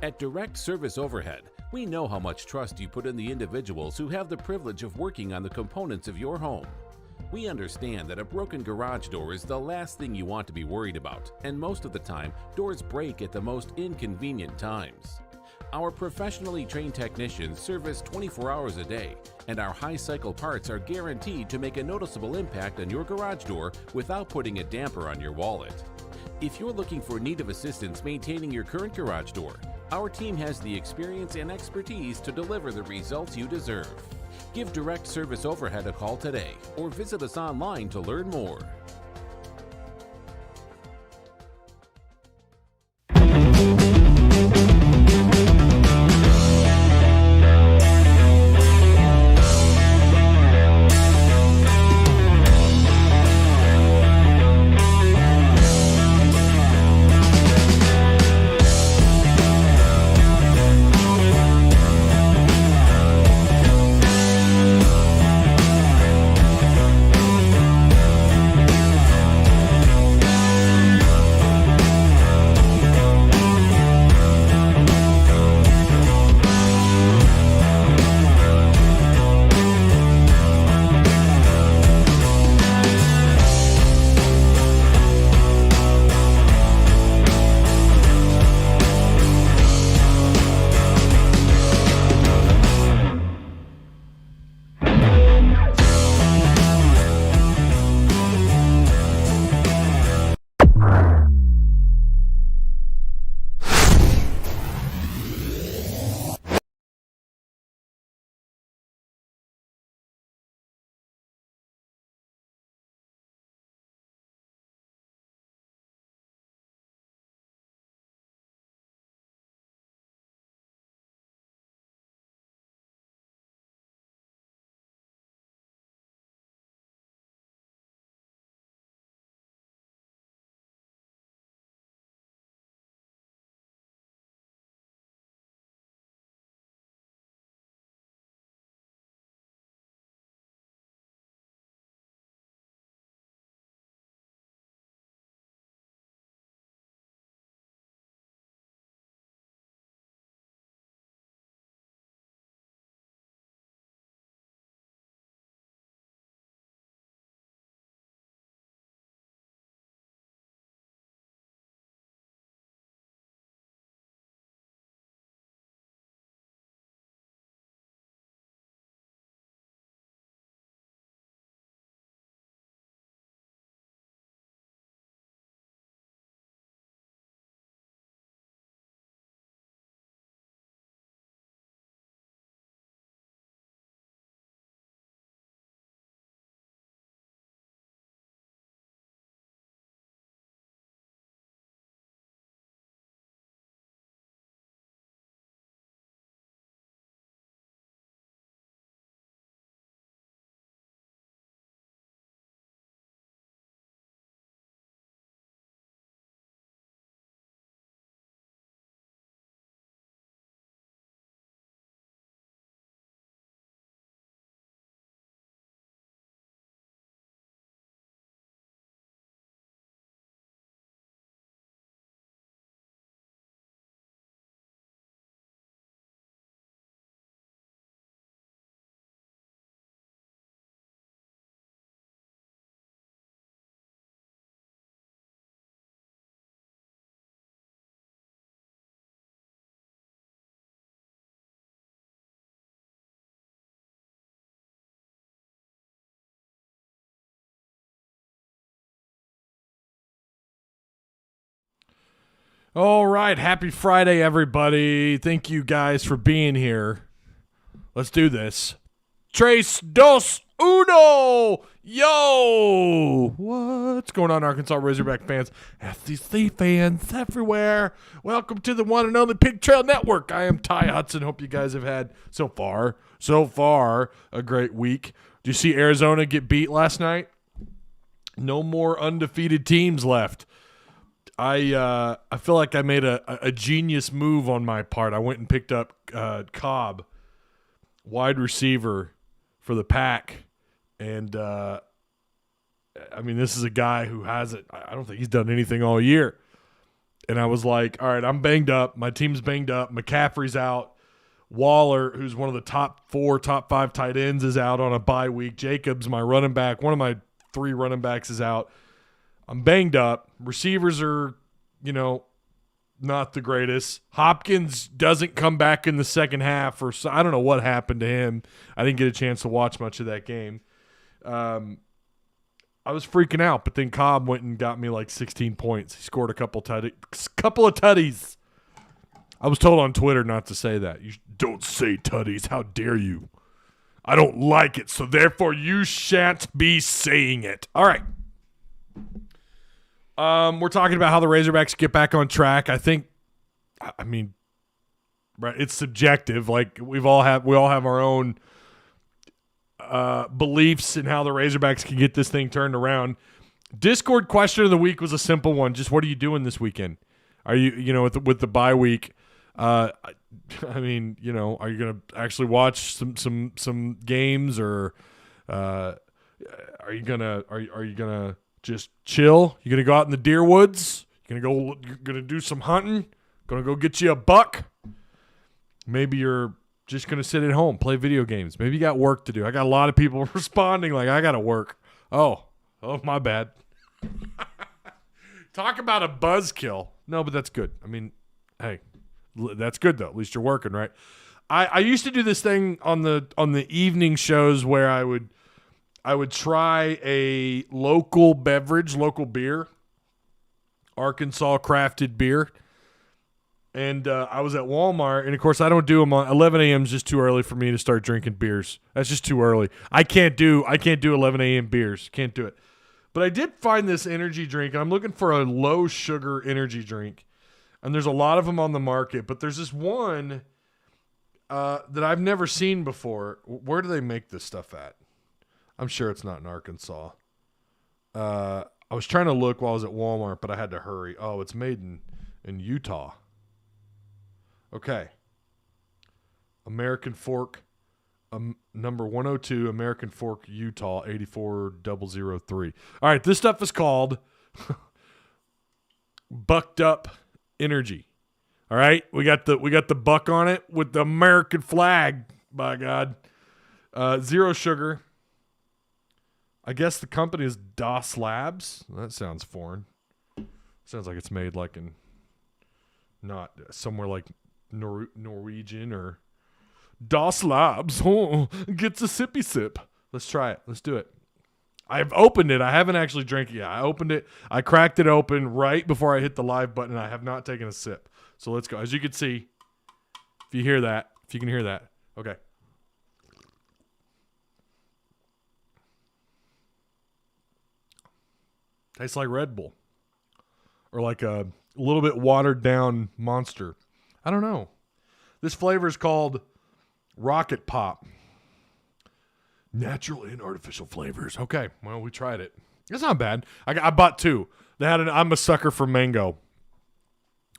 At Direct Service Overhead, we know how much trust you put in the individuals who have the privilege of working on the components of your home. We understand that a broken garage door is the last thing you want to be worried about, and most of the time, doors break at the most inconvenient times. Our professionally trained technicians service 24 hours a day, and our high-cycle parts are guaranteed to make a noticeable impact on your garage door without putting a damper on your wallet. If you're looking for need of assistance maintaining your current garage door, our team has the experience and expertise to deliver the results you deserve. Give Direct Service Overhead a call today or visit us online to learn more. All right. Happy Friday, everybody. Thank you guys for being here. Let's do this. Tres, dos, uno. Yo. What's going on, Arkansas Razorback fans? SEC fans everywhere. Welcome to the one and only Pig Trail Network. I am Ty Hudson. Hope you guys have had so far, a great week. Did you see Arizona get beat last night? No more undefeated teams left. I feel like I made a genius move on my part. I went and picked up Cobb, wide receiver for the Pack, and I mean, this is a guy who hasn't. I don't think he's done anything all year. And I was like, all right, I'm banged up. My team's banged up. McCaffrey's out. Waller, who's one of the top 5 tight ends, is out on a bye week. Jacobs, my running back, one of my 3 running backs is out. I'm banged up. Receivers are, not the greatest. Hopkins doesn't come back in the second half, or so, I don't know what happened to him. I didn't get a chance to watch much of that game. I was freaking out, but then Cobb went and got me like 16 points. He scored a couple of tutties. I was told on Twitter not to say that. You don't say tutties. How dare you? I don't like it, so therefore you shan't be saying it. All right. We're talking about how the Razorbacks get back on track. Right, it's subjective. Like we all have our own beliefs in how the Razorbacks can get this thing turned around. Discord question of the week was a simple one. Just what are you doing this weekend? Are you, with the bye week? Are you going to actually watch some games, or are you gonna just chill? You gonna go out in the deer woods? You're gonna do some hunting? Gonna go get you a buck? Maybe you're just going to sit at home, play video games. Maybe you got work to do. I got a lot of people responding like, I got to work. Oh, my bad. Talk about a buzzkill. No, but that's good. I mean, hey, that's good though. At least you're working, right? I used to do this thing on the evening shows where I would try a local beverage, local beer, Arkansas crafted beer. And I was at Walmart, and of course I don't do them on 11 a.m. is just too early for me to start drinking beers. That's just too early. I can't do 11 a.m. beers. Can't do it. But I did find this energy drink, and I'm looking for a low sugar energy drink. And there's a lot of them on the market, but there's this one that I've never seen before. Where do they make this stuff at? I'm sure it's not in Arkansas. I was trying to look while I was at Walmart, but I had to hurry. Oh, it's made in Utah. Okay. American Fork, number 102, American Fork, Utah, 84003. All right, this stuff is called Bucked Up Energy. All right, we got the buck on it with the American flag. By God, 0 sugar. I guess the company is Das Labs. That sounds foreign. Sounds like it's made like in not somewhere like Norwegian or Das Labs. Oh, gets a sippy sip. Let's try it. Let's do it. I've opened it. I haven't actually drank it yet. I opened it. I cracked it open right before I hit the live button, and I have not taken a sip. So let's go. As you can see, if you can hear that. Okay. Tastes like Red Bull or like a little bit watered down Monster. I don't know. This flavor is called Rocket Pop. Natural and artificial flavors. Okay, well, we tried it. It's not bad. I bought 2. I'm a sucker for mango.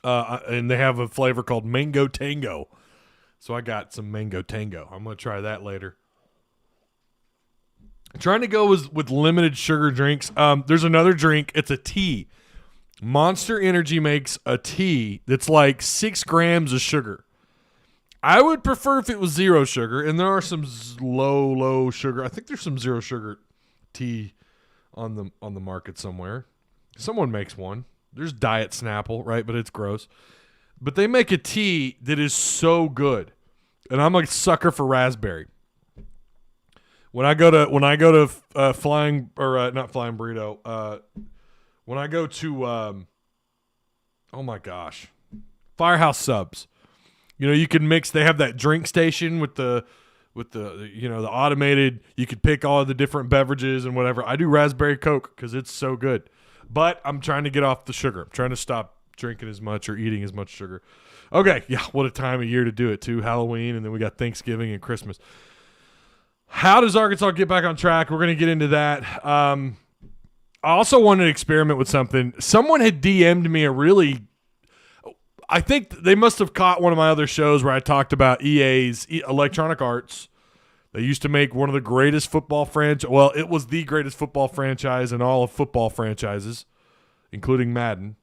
And they have a flavor called Mango Tango. So I got some Mango Tango. I'm going to try that later. Trying to go with limited sugar drinks. There's another drink. It's a tea. Monster Energy makes a tea that's like 6 grams of sugar. I would prefer if it was 0 sugar, and there are some low sugar. I think there's some 0 sugar tea on the market somewhere. Someone makes one. There's Diet Snapple, right? But it's gross. But they make a tea that is so good, and I'm a sucker for raspberry. When I go to Flying or not Flying Burrito. When I go to, oh my gosh, Firehouse Subs, you can mix. They have that drink station with the the automated. You could pick all of the different beverages and whatever. I do raspberry Coke because it's so good. But I'm trying to get off the sugar. I'm trying to stop drinking as much or eating as much sugar. Okay, yeah, what a time of year to do it too. Halloween, and then we got Thanksgiving and Christmas. How does Arkansas get back on track? We're going to get into that. I also wanted to experiment with something. Someone had DM'd me I think they must have caught one of my other shows where I talked about EA's Electronic Arts. They used to make one of the greatest football franchise. Well, it was the greatest football franchise in all of football franchises, including Madden.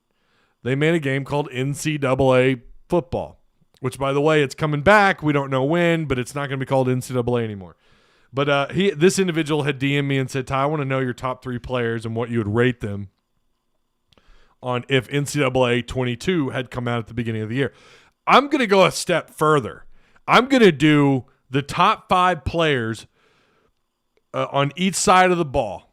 they made a game called NCAA football, which, by the way, it's coming back. We don't know when, but it's not going to be called NCAA anymore. But this individual had DM'd me and said, Ty, I want to know your top 3 players and what you would rate them on if NCAA 22 had come out at the beginning of the year. I'm going to go a step further. I'm going to do the top 5 players on each side of the ball.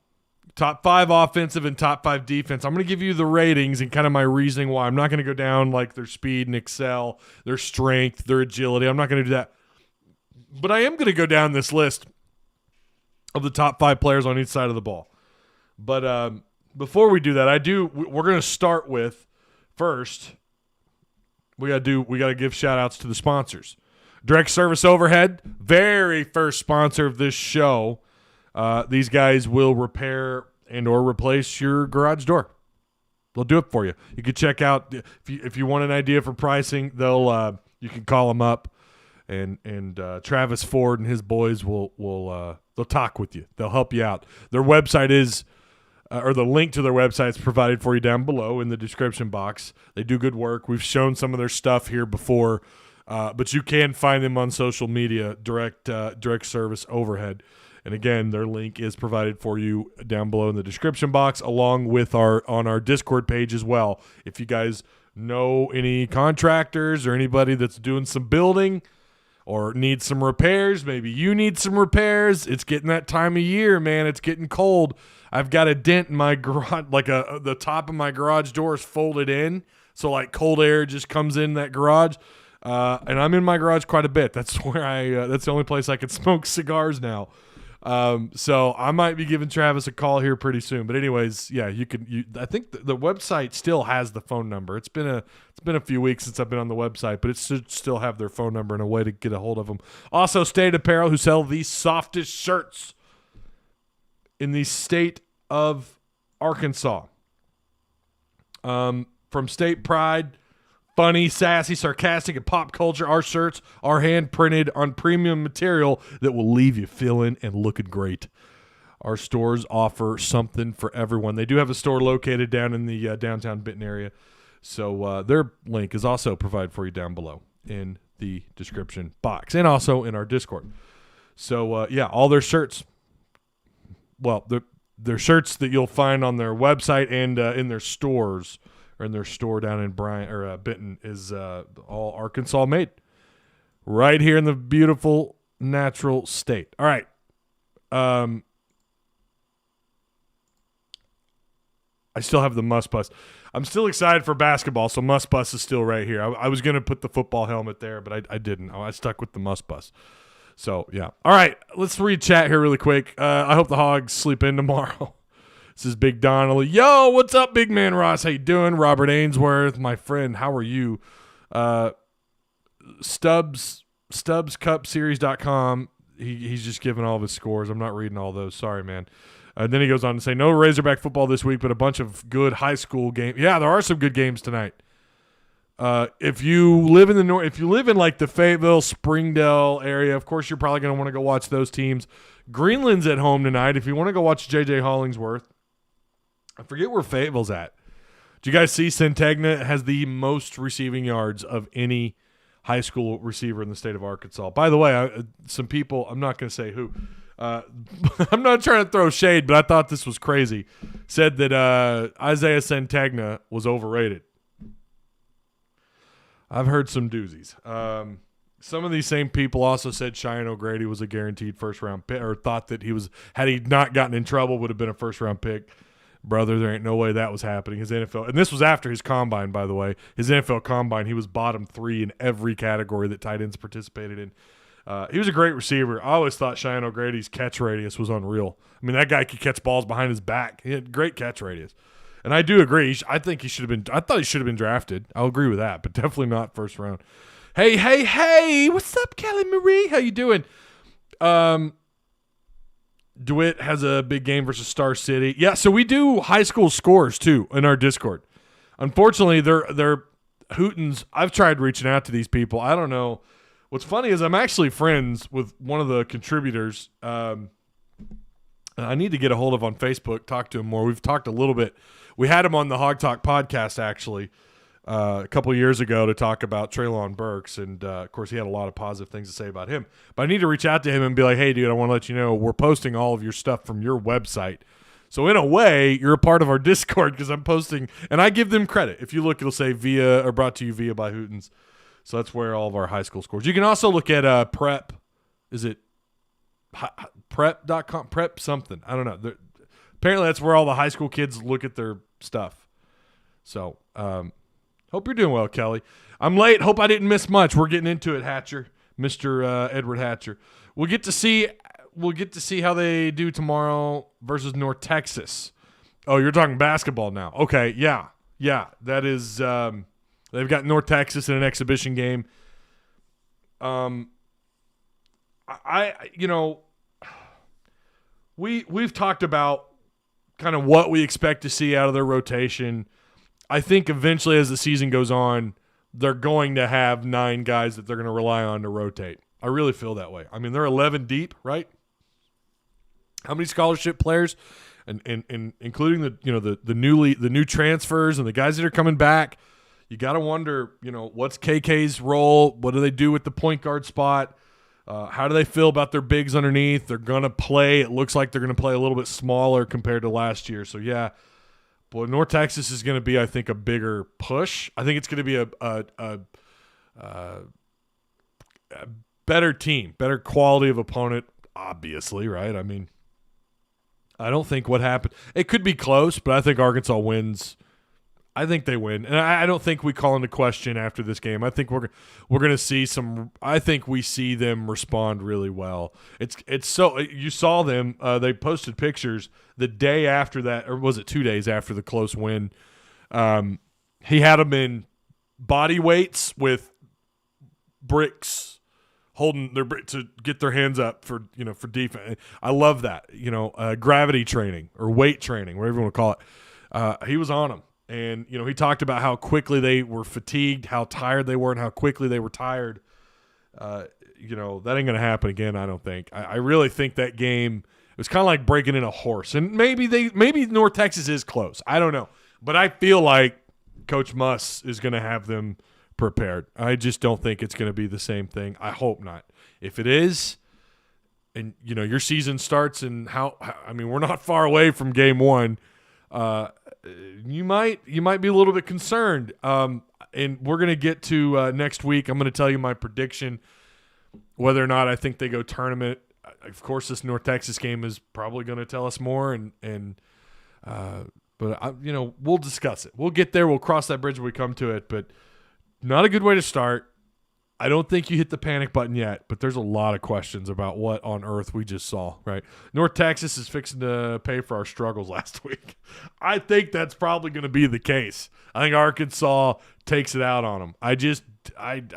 Top 5 offensive and top 5 defense. I'm going to give you the ratings and kind of my reasoning why. I'm not going to go down like their speed and excel, their strength, their agility. I'm not going to do that. But I am going to go down this list of the top 5 players on each side of the ball. But before we do that, we're going to start with first. We got to give shout outs to the sponsors. Direct Service Overhead, very first sponsor of this show. These guys will repair and or replace your garage door. They'll do it for you. You can check out if you want an idea for pricing. You can call them up, and Travis Ford and his boys will they'll talk with you. They'll help you out. Their website is or the link to their website is provided for you down below in the description box. They do good work. We've shown some of their stuff here before, but you can find them on social media. Direct Service Overhead. And again, their link is provided for you down below in the description box, along with on our Discord page as well. If you guys know any contractors or anybody that's doing some building or needs some repairs, maybe you need some repairs. It's getting that time of year, man. It's getting cold. I've got a dent in my garage, like the top of my garage door is folded in, so like cold air just comes in that garage. And I'm in my garage quite a bit. That's where that's the only place I can smoke cigars now. So I might be giving Travis a call here pretty soon. But anyways, yeah, I think the website still has the phone number. It's been a few weeks since I've been on the website, but it should still have their phone number and a way to get a hold of them. Also, State Apparel, who sell the softest shirts in the state of Arkansas. From State Pride, funny, sassy, sarcastic, and pop culture, our shirts are hand-printed on premium material that will leave you feeling and looking great. Our stores offer something for everyone. They do have a store located down in the downtown Benton area, so their link is also provided for you down below in the description box and also in our Discord. So, yeah, all their shirts, well, they're shirts that you'll find on their website and in their stores, or in their store down in Benton, is all Arkansas made, right here in the beautiful natural state. All right, I still have the Must Bus. I'm still excited for basketball, so Must Bus is still right here. I was gonna put the football helmet there, but I didn't. I stuck with the Must Bus. So yeah. All right, let's read chat here really quick. I hope the Hogs sleep in tomorrow. This is Big Donnelly. Yo, what's up, Big Man Ross? How you doing? Robert Ainsworth, my friend. How are you? Stubbs, StubbsCupSeries.com. He's just giving all of his scores. I'm not reading all those. Sorry, man. Then he goes on to say, no Razorback football this week, but a bunch of good high school games. Yeah, there are some good games tonight. If you live in the north, if you live in like the Fayetteville, Springdale area, of course you're probably going to want to go watch those teams. Greenland's at home tonight. If you want to go watch J.J. Hollingsworth, I forget where Fayetteville's at. Did you guys see Centegna has the most receiving yards of any high school receiver in the state of Arkansas? By the way, some people, I'm not going to say who, I'm not trying to throw shade, but I thought this was crazy, said that Isaiah Centegna was overrated. I've heard some doozies. Some of these same people also said Cheyenne O'Grady was a guaranteed first-round pick, or thought that he was, had he not gotten in trouble, would have been a first-round pick. Brother, there ain't no way that was happening. His NFL, and this was after his combine, by the way. His NFL combine, he was bottom 3 in every category that tight ends participated in. He was a great receiver. I always thought Cheyenne O'Grady's catch radius was unreal. I mean, that guy could catch balls behind his back. He had great catch radius. And I do agree. I think he should have been – I thought he should have been drafted. I'll agree with that, but definitely not first round. Hey, what's up, Kelly Marie? How you doing? DeWitt has a big game versus Star City. Yeah, so we do high school scores, too, in our Discord. Unfortunately, they're Hootens. I've tried reaching out to these people. I don't know. What's funny is I'm actually friends with one of the contributors. I need to get a hold of on Facebook, talk to him more. We've talked a little bit. We had him on the Hog Talk podcast, actually. a couple of years ago to talk about Treylon Burks, and of course he had a lot of positive things to say about him. But I need to reach out to him and be like, hey, dude, I want to let you know we're posting all of your stuff from your website. So in a way, you're a part of our Discord because I'm posting, and I give them credit. If you look, it'll say via or brought to you via by Hootens. So that's where all of our high school scores. You can also look at Prep. Is it prep.com? Prep something. I don't know. Apparently that's where all the high school kids look at their stuff. So hope you're doing well, Kelly. I'm late. Hope I didn't miss much. We're getting into it, Hatcher, Mr. Edward Hatcher. We'll get to see how they do tomorrow versus North Texas. Oh, you're talking basketball now. Okay, yeah. That is they've got North Texas in an exhibition game. We've talked about kind of what we expect to see out of their rotation. I think eventually as the season goes on, they're going to have 9 guys that they're going to rely on to rotate. I really feel that way. I mean, they're 11 deep, right? How many scholarship players, and including the new transfers and the guys that are coming back. You got to wonder, what's KK's role? What do they do with the point guard spot? How do they feel about their bigs underneath? They're going to play. It looks like they're going to play a little bit smaller compared to last year. So, yeah, boy, North Texas is going to be, I think, a bigger push. I think it's going to be a better team, better quality of opponent, obviously, right? I mean, I don't think what happened – it could be close, but I think Arkansas wins. I think they win. And I don't think we call into question after this game. I think we're going to see some – I think we see them respond really well. It's so – you saw them. They posted pictures the day after that – or was it 2 days after the close win? He had them in body weights with bricks – holding their to get their hands up for defense. I love that. Gravity training or weight training, whatever you want to call it. He was on them, and he talked about how quickly they were fatigued, how tired they were, and how quickly they were tired. That ain't gonna happen again. I don't think. I really think that game it was kind of like breaking in a horse, and maybe North Texas is close. I don't know, but I feel like Coach Muss is gonna have them prepared. I just don't think it's going to be the same thing. I hope not. If it is, and your season starts, and we're not far away from game 1. You might be a little bit concerned. And we're going to get to next week. I'm going to tell you my prediction, whether or not I think they go tournament. Of course, this North Texas game is probably going to tell us more, but we'll discuss it. We'll get there. We'll cross that bridge when we come to it. But not a good way to start. I don't think you hit the panic button yet, but there's a lot of questions about what on earth we just saw, right? North Texas is fixing to pay for our struggles last week. I think that's probably going to be the case. I think Arkansas takes it out on them.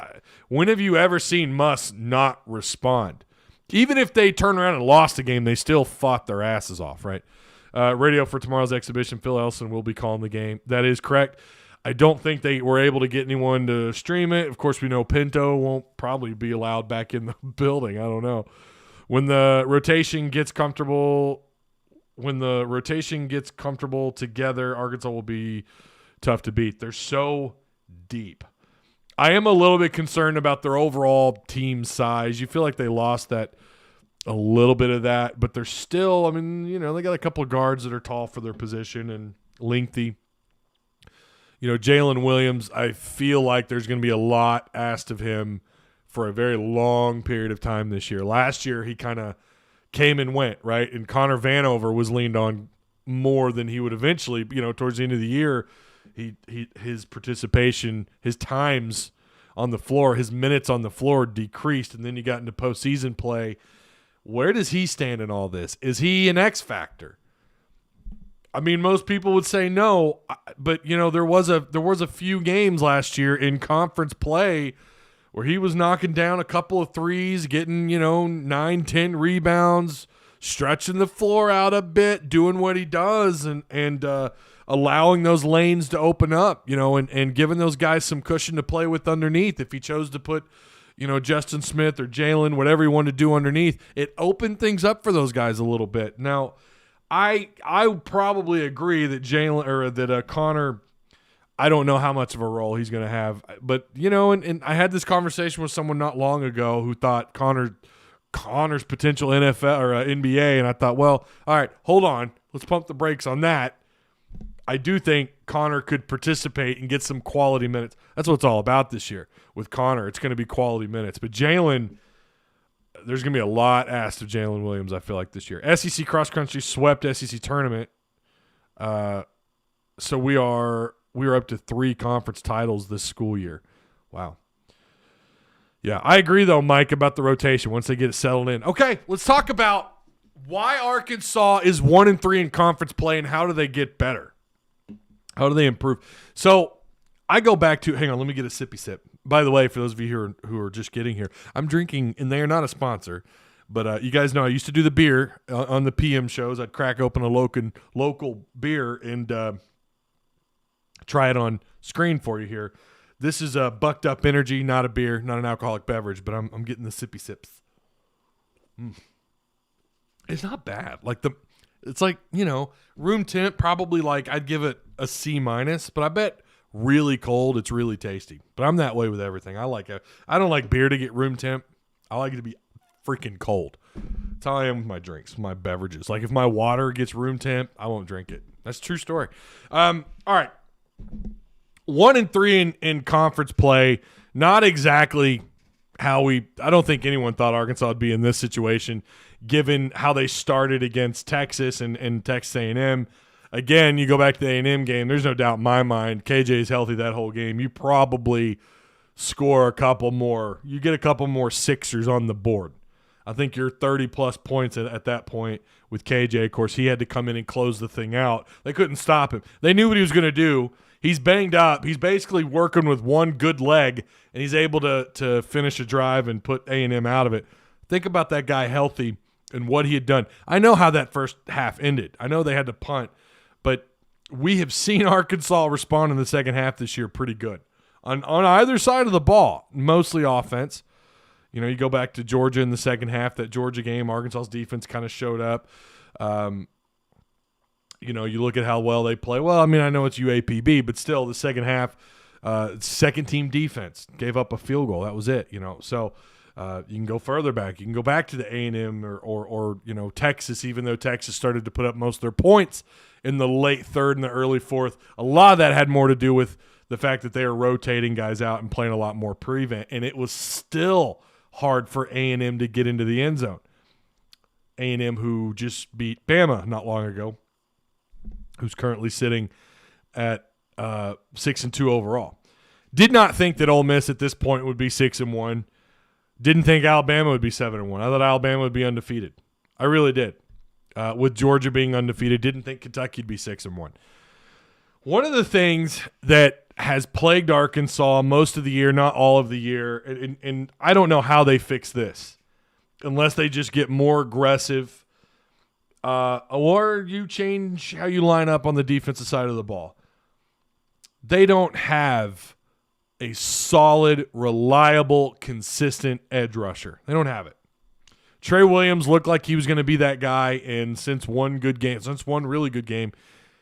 When have you ever seen Muss not respond? Even if they turn around and lost the game, they still fought their asses off, right? Radio for tomorrow's exhibition, Phil Elson will be calling the game. That is correct. I don't think they were able to get anyone to stream it. Of course, we know Pinto won't probably be allowed back in the building. I don't know. When the rotation gets comfortable together, Arkansas will be tough to beat. They're so deep. I am a little bit concerned about their overall team size. You feel like they lost a little bit of that, but they're still, they got a couple of guards that are tall for their position and lengthy. Jalen Williams, I feel like there's going to be a lot asked of him for a very long period of time this year. Last year, he kind of came and went, right? And Connor Vanover was leaned on more than he would eventually, towards the end of the year. His participation, his times on the floor, his minutes on the floor decreased, and then you got into postseason play. Where does he stand in all this? Is he an X factor? Most people would say no, but there was a few games last year in conference play where he was knocking down a couple of threes, getting 9, 10 rebounds, stretching the floor out a bit, doing what he does, and allowing those lanes to open up, and giving those guys some cushion to play with underneath. If he chose to put Justin Smith or Jalen, whatever he wanted to do underneath, it opened things up for those guys a little bit. Now, I probably agree that Connor. I don't know how much of a role he's going to have. But, and I had this conversation with someone not long ago who thought Connor's potential NFL or NBA, and I thought, well, all right, hold on. Let's pump the brakes on that. I do think Connor could participate and get some quality minutes. That's what it's all about this year with Connor. It's going to be quality minutes. But Jalen, there's going to be a lot asked of Jalen Williams, I feel like, this year. SEC cross country swept SEC tournament. So we are up to 3 conference titles this school year. Wow. Yeah, I agree, though, Mike, about the rotation once they get it settled in. Okay, let's talk about why Arkansas is 1-3 in conference play and how do they get better? How do they improve? So I go back to – hang on, let me get a sippy sip. By the way, for those of you who are just getting here, I'm drinking – and they are not a sponsor, but you guys know I used to do the beer on the PM shows. I'd crack open a local beer and try it on screen for you here. This is a Bucked Up Energy, not a beer, not an alcoholic beverage, but I'm getting the sippy sips. It's not bad. It's like, room temp, probably I'd give it a C-, but I bet really cold, it's really tasty. But I'm that way with everything. I don't like beer to get room temp. I like it to be freaking cold. That's how I am with my drinks, my beverages. Like if my water gets room temp, I won't drink it. That's a true story. All right. 1-3 in conference play. Not exactly how I don't think anyone thought Arkansas would be in this situation, given how they started against Texas and Texas A&M. Again, you go back to the A&M game, there's no doubt in my mind, KJ is healthy that whole game. You probably score a couple more. You get a couple more sixers on the board. I think you're 30-plus points at that point with KJ. Of course, he had to come in and close the thing out. They couldn't stop him. They knew what he was going to do. He's banged up. He's basically working with one good leg, and he's able to finish a drive and put A&M out of it. Think about that guy healthy and what he had done. I know how that first half ended. I know they had to punt, but we have seen Arkansas respond in the second half this year pretty good. On either side of the ball, mostly offense. You go back to Georgia in the second half, that Georgia game, Arkansas's defense kind of showed up. You look at how well they play. Well, I mean, I know it's UAPB, but still the second half, second-team defense gave up a field goal. That was it, So you can go further back. You can go back to the A&M or Texas, even though Texas started to put up most of their points in the late third and the early fourth. A lot of that had more to do with the fact that they were rotating guys out and playing a lot more prevent, and it was still hard for A&M to get into the end zone. A&M, who just beat Bama not long ago, who's currently sitting at 6-2 overall. Did not think that Ole Miss at this point would be 6-1. Didn't think Alabama would be 7-1. I thought Alabama would be undefeated. I really did. With Georgia being undefeated, didn't think Kentucky would be 6-1. One of the things that has plagued Arkansas most of the year, not all of the year, and I don't know how they fix this, unless they just get more aggressive, or you change how you line up on the defensive side of the ball. They don't have a solid, reliable, consistent edge rusher. They don't have it. Trey Williams looked like he was going to be that guy, and since one really good game,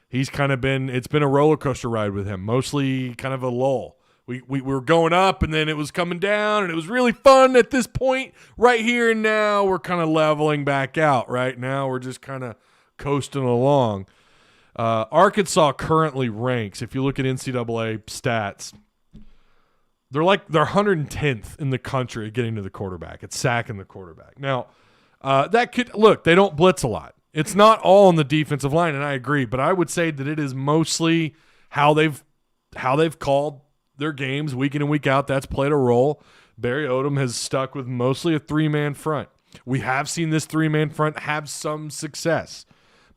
he's kind of it's been a roller coaster ride with him, mostly kind of a lull. We were going up, and then it was coming down, and it was really fun at this point right here and now. We're kind of leveling back out right now. We're just kind of coasting along. Arkansas currently ranks, if you look at NCAA stats, they're 110th in the country at getting to the quarterback, at sacking the quarterback. Now, they don't blitz a lot. It's not all on the defensive line, and I agree, but I would say that it is mostly how they've called their games week in and week out. That's played a role. Barry Odom has stuck with mostly a three-man front. We have seen this three-man front have some success,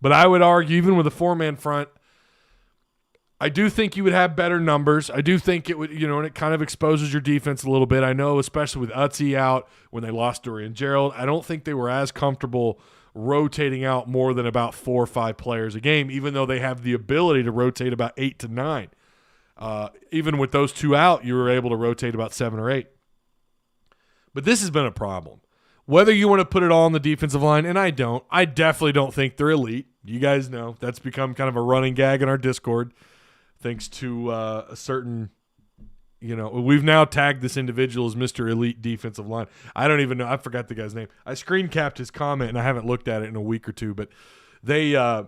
but I would argue even with a four-man front, I do think you would have better numbers. I do think it would, and it kind of exposes your defense a little bit. I know, especially with Utzi out when they lost Dorian Gerald, I don't think they were as comfortable rotating out more than about 4 or 5 players a game, even though they have the ability to rotate about 8 to 9. Even with those 2 out, you were able to rotate about 7 or 8. But this has been a problem. Whether you want to put it all on the defensive line, and I definitely don't think they're elite. You guys know that's become kind of a running gag in our Discord. thanks to a certain, we've now tagged this individual as Mr. Elite Defensive Line. I don't even know. I forgot the guy's name. I screen capped his comment, and I haven't looked at it in a week or two, but there's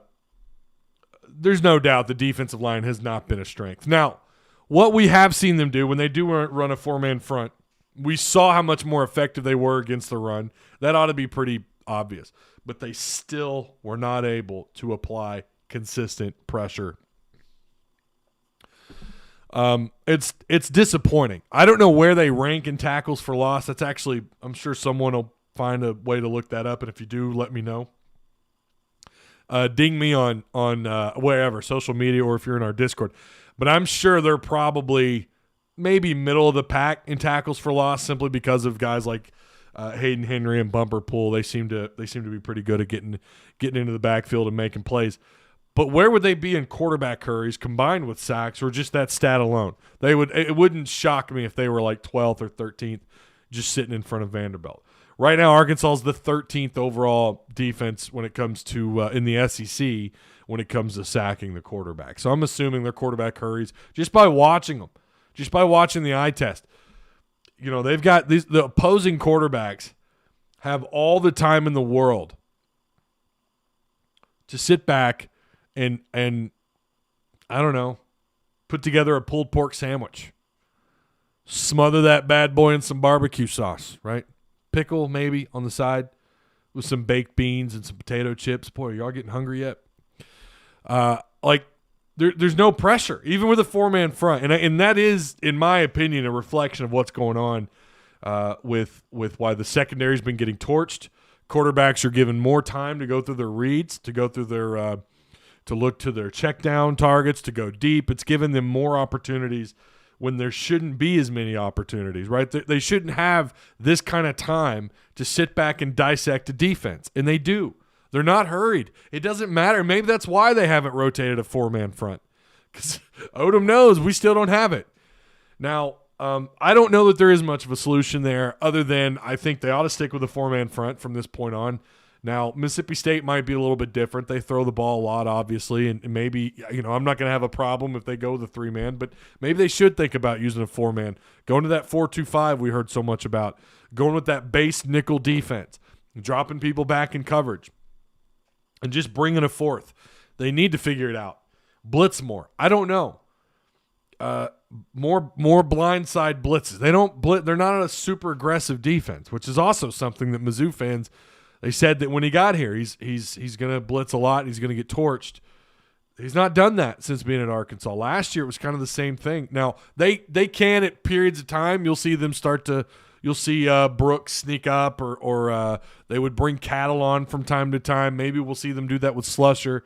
no doubt the defensive line has not been a strength. Now, what we have seen them do when they do run a four-man front, we saw how much more effective they were against the run. That ought to be pretty obvious. But they still were not able to apply consistent pressure. It's disappointing. I don't know where they rank in tackles for loss. That's actually, I'm sure someone will find a way to look that up, and if you do, let me know. Ding me on wherever, social media, or if you're in our Discord. But I'm sure they're probably maybe middle of the pack in tackles for loss, simply because of guys like Hayden Henry and Bumper Pool. They seem to be pretty good at getting into the backfield and making plays. But where would they be in quarterback hurries combined with sacks, or just that stat alone? It wouldn't shock me if they were like 12th or 13th, just sitting in front of Vanderbilt. Right now, Arkansas is the 13th overall defense when it comes to in the SEC when it comes to sacking the quarterback. So I'm assuming their quarterback hurries just by watching them, just by watching the eye test. They've got the opposing quarterbacks have all the time in the world to sit back and I don't know, put together a pulled pork sandwich, smother that bad boy in some barbecue sauce, right? Pickle maybe on the side with some baked beans and some potato chips. Boy, are y'all getting hungry yet? There's no pressure, even with a four-man front. And that is, in my opinion, a reflection of what's going on with why the secondary's been getting torched. Quarterbacks are given more time to go through their reads, to go through their to look to their check down targets, to go deep. It's given them more opportunities when there shouldn't be as many opportunities, right? They shouldn't have this kind of time to sit back and dissect a defense, and they do. They're not hurried. It doesn't matter. Maybe that's why they haven't rotated a four-man front, because Odom knows we still don't have it. Now, I don't know that there is much of a solution there, other than I think they ought to stick with a four-man front from this point on. Now, Mississippi State might be a little bit different. They throw the ball a lot, obviously, and maybe, I'm not going to have a problem if they go with a three-man, but maybe they should think about using a four-man. Going to that 4-2-5 we heard so much about. Going with that base nickel defense. Dropping people back in coverage. And just bringing a fourth. They need to figure it out. Blitz more. I don't know. More blindside blitzes. They don't blitz. They're not a super aggressive defense, which is also something that Mizzou fans, they said that when he got here, he's going to blitz a lot. He's going to get torched. He's not done that since being at Arkansas. Last year it was kind of the same thing. Now they can at periods of time. You'll see them You'll see Brooks sneak up, or they would bring Cattle on from time to time. Maybe we'll see them do that with Slusher,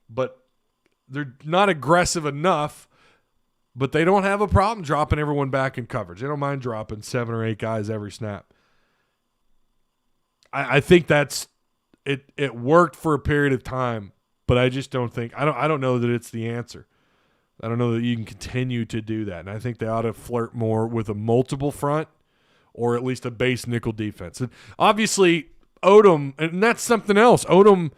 but they're not aggressive enough. But they don't have a problem dropping everyone back in coverage. They don't mind dropping 7 or 8 guys every snap. I think that's it. It worked for a period of time, but I just don't think I don't know that it's the answer. I don't know that you can continue to do that, and I think they ought to flirt more with a multiple front, or at least a base nickel defense. And obviously, Odom, and that's something else. Odom,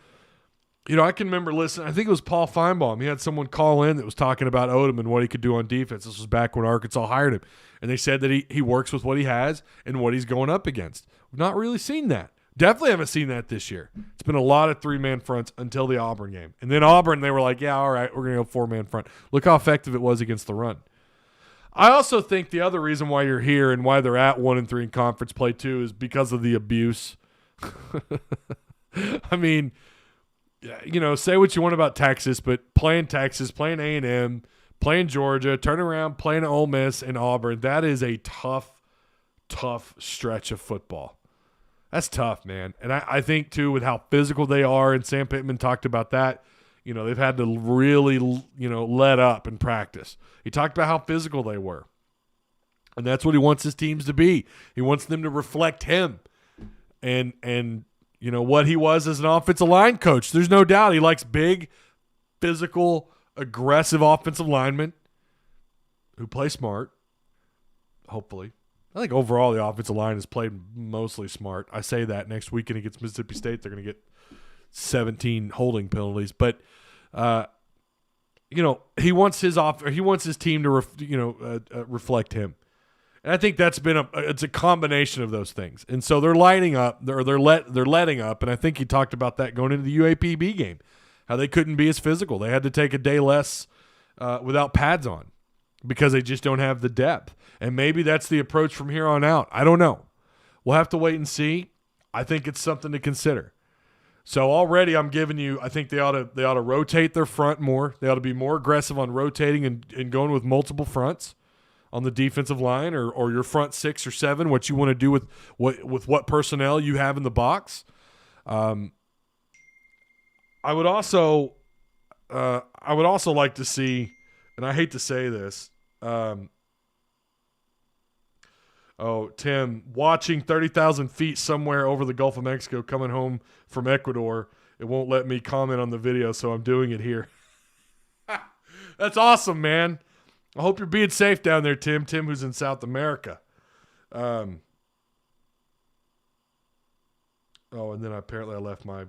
I can remember listening. I think it was Paul Feinbaum. He had someone call in that was talking about Odom and what he could do on defense. This was back when Arkansas hired him. And they said that he works with what he has and what he's going up against. We've not really seen that. Definitely haven't seen that this year. It's been a lot of three-man fronts until the Auburn game. And then Auburn, they were like, yeah, all right, we're going to go four-man front. Look how effective it was against the run. I also think the other reason why you're here and why they're at 1-3 in conference play too is because of the abuse. I mean, say what you want about Texas, but playing Texas, playing A&M, playing Georgia, turn around, playing Ole Miss and Auburn, that is a tough stretch of football. That's tough, man. And I think, too, with how physical they are, and Sam Pittman talked about that, they've had to really, let up in practice. He talked about how physical they were. And that's what he wants his teams to be. He wants them to reflect him and what he was as an offensive line coach. There's no doubt he likes big, physical, aggressive offensive linemen who play smart, hopefully. I think overall the offensive line has played mostly smart. I say that next weekend against Mississippi State, they're going to get 17 holding penalties. But, he wants his team to reflect him. And I think that's been it's a combination of those things. And so they're lining up, they're letting up, and I think he talked about that going into the UAPB game, how they couldn't be as physical. They had to take a day less without pads on because they just don't have the depth. And maybe that's the approach from here on out. I don't know. We'll have to wait and see. I think it's something to consider. So already I'm giving you, I think they ought to rotate their front more. They ought to be more aggressive on rotating and going with multiple fronts on the defensive line or your front 6 or 7, what you want to do with what personnel you have in the box. I would also like to see, and I hate to say this, Tim, watching 30,000 feet somewhere over the Gulf of Mexico coming home from Ecuador, it won't let me comment on the video, so I'm doing it here. That's awesome, man. I hope you're being safe down there, Tim. Tim, who's in South America. And then apparently I left my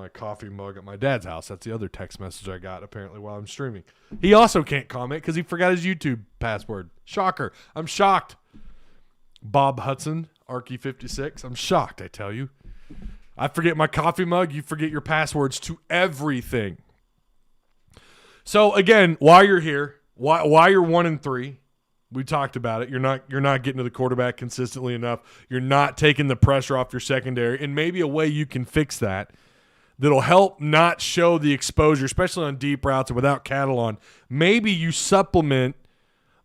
coffee mug at my dad's house. That's the other text message I got apparently while I'm streaming. He also can't comment because he forgot his YouTube password. Shocker. I'm shocked. Bob Hudson, Arky56. I'm shocked, I tell you. I forget my coffee mug. You forget your passwords to everything. So, again, while you're here, while you're 1-3, we talked about it. You're not getting to the quarterback consistently enough. You're not taking the pressure off your secondary. And maybe a way you can fix that'll help not show the exposure, especially on deep routes and without cattle on. Maybe you supplement.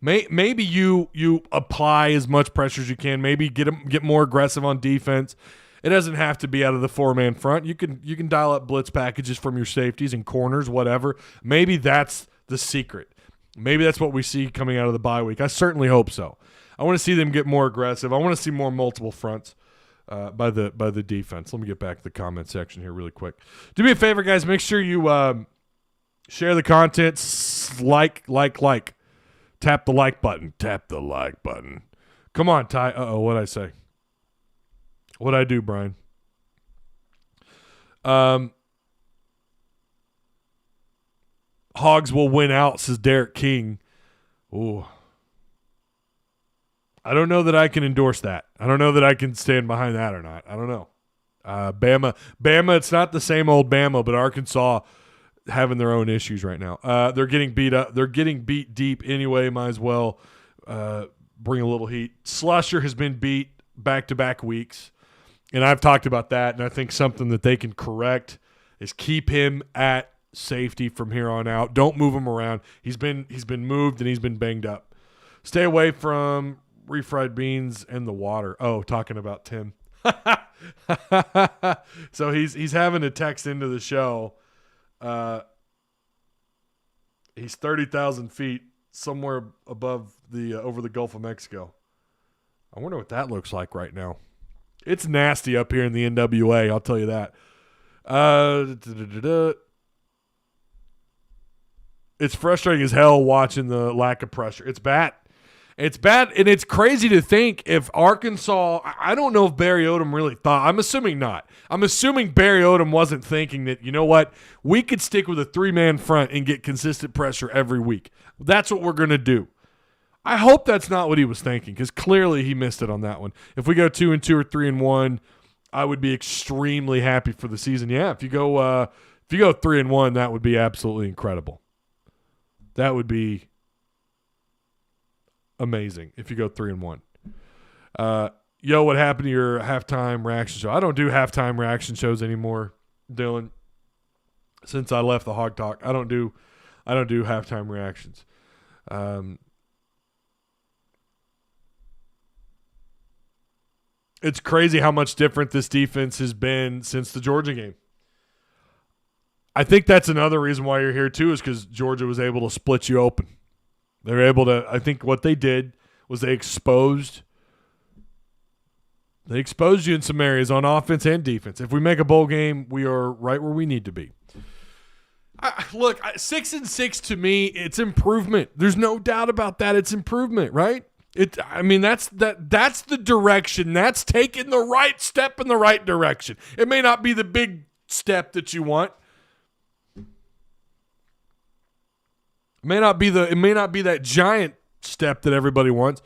Maybe you apply as much pressure as you can. Maybe get more aggressive on defense. It doesn't have to be out of the 4-man front. You can dial up blitz packages from your safeties and corners, whatever. Maybe that's the secret. Maybe that's what we see coming out of the bye week. I certainly hope so. I want to see them get more aggressive. I want to see more multiple fronts by the defense. Let me get back to the comment section here really quick. Do me a favor, guys. Make sure you share the content. Like. Tap the like button. Tap the like button. Come on, Ty. What'd I say? What'd I do, Brian? Hogs will win out, says Derek King. Ooh. I don't know that I can endorse that. I don't know that I can stand behind that or not. I don't know. Bama, it's not the same old Bama, but Arkansas having their own issues right now. They're getting beat up. They're getting beat deep anyway. Might as well bring a little heat. Slusher has been beat back-to-back weeks, and I've talked about that, and I think something that they can correct is keep him at safety from here on out. Don't move him around. He's been moved, and he's been banged up. Stay away from refried beans and the water. Oh, talking about Tim. So he's having to text into the show. He's 30,000 feet somewhere above the over the Gulf of Mexico. I wonder what that looks like right now. It's nasty up here in the NWA, I'll tell you that. It's frustrating as hell watching the lack of pressure. It's bad. It's bad, and it's crazy to think if Arkansas – I don't know if Barry Odom really thought – I'm assuming not. I'm assuming Barry Odom wasn't thinking that, you know what, we could stick with a 3-man front and get consistent pressure every week. That's what we're going to do. I hope that's not what he was thinking because clearly he missed it on that one. If we go 2-2 or 3-1, I would be extremely happy for the season. Yeah, if you go 3-1, that would be absolutely incredible. That would be amazing if you go 3-1. Yo, what happened to your halftime reaction show? I don't do halftime reaction shows anymore, Dylan. Since I left the Hog Talk, I don't do halftime reactions. It's crazy how much different this defense has been since the Georgia game. I think that's another reason why you're here too, is because Georgia was able to split you open. They're able to. I think what they did was they exposed you in some areas on offense and defense. If we make a bowl game, we are right where we need to be. Look, 6-6 to me, it's improvement. There's no doubt about that. It's improvement, right? That's the direction. That's taking the right step in the right direction. It may not be the big step that you want. It may not be that giant step that everybody wants.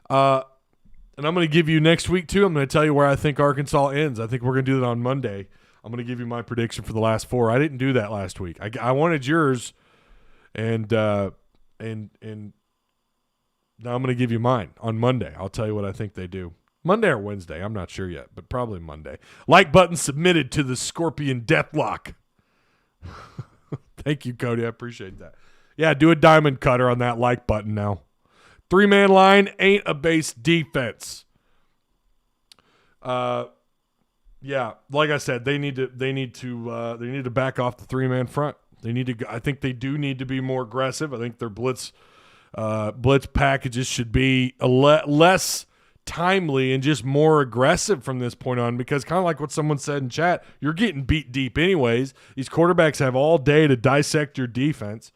And I'm going to give you next week too. I'm going to tell you where I think Arkansas ends. I think we're going to do that on Monday. I'm going to give you my prediction for the last 4. I didn't do that last week. I wanted yours, and now I'm going to give you mine on Monday. I'll tell you what I think they do. Monday or Wednesday, I'm not sure yet, but probably Monday. Like button submitted to the Scorpion Deathlock. Thank you, Cody. I appreciate that. Yeah, do a diamond cutter on that like button now. 3-man line ain't a base defense. Yeah, like I said, they need to back off the 3-man front. I think they do need to be more aggressive. I think their blitz packages should be less timely and just more aggressive from this point on, because kind of like what someone said in chat, you're getting beat deep anyways. These quarterbacks have all day to dissect your defense.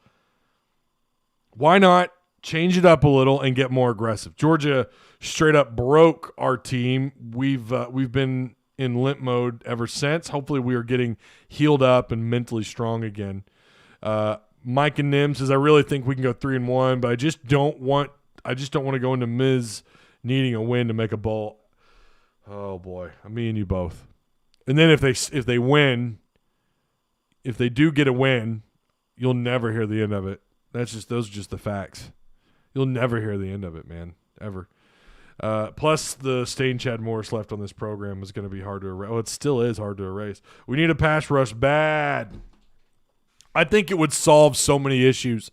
Why not change it up a little and get more aggressive? Georgia straight up broke our team. We've been in limp mode ever since. Hopefully we are getting healed up and mentally strong again. Mike and Nim says, I really think we can go 3-1, but I just don't want to go into Miz needing a win to make a bowl. Oh boy, me and you both. And then if they win, if they do get a win, you'll never hear the end of it. Those are just the facts. You'll never hear the end of it, man, ever. Plus, the stain Chad Morris left on this program is going to be hard to erase. Oh, it still is hard to erase. We need a pass rush bad. I think it would solve so many issues.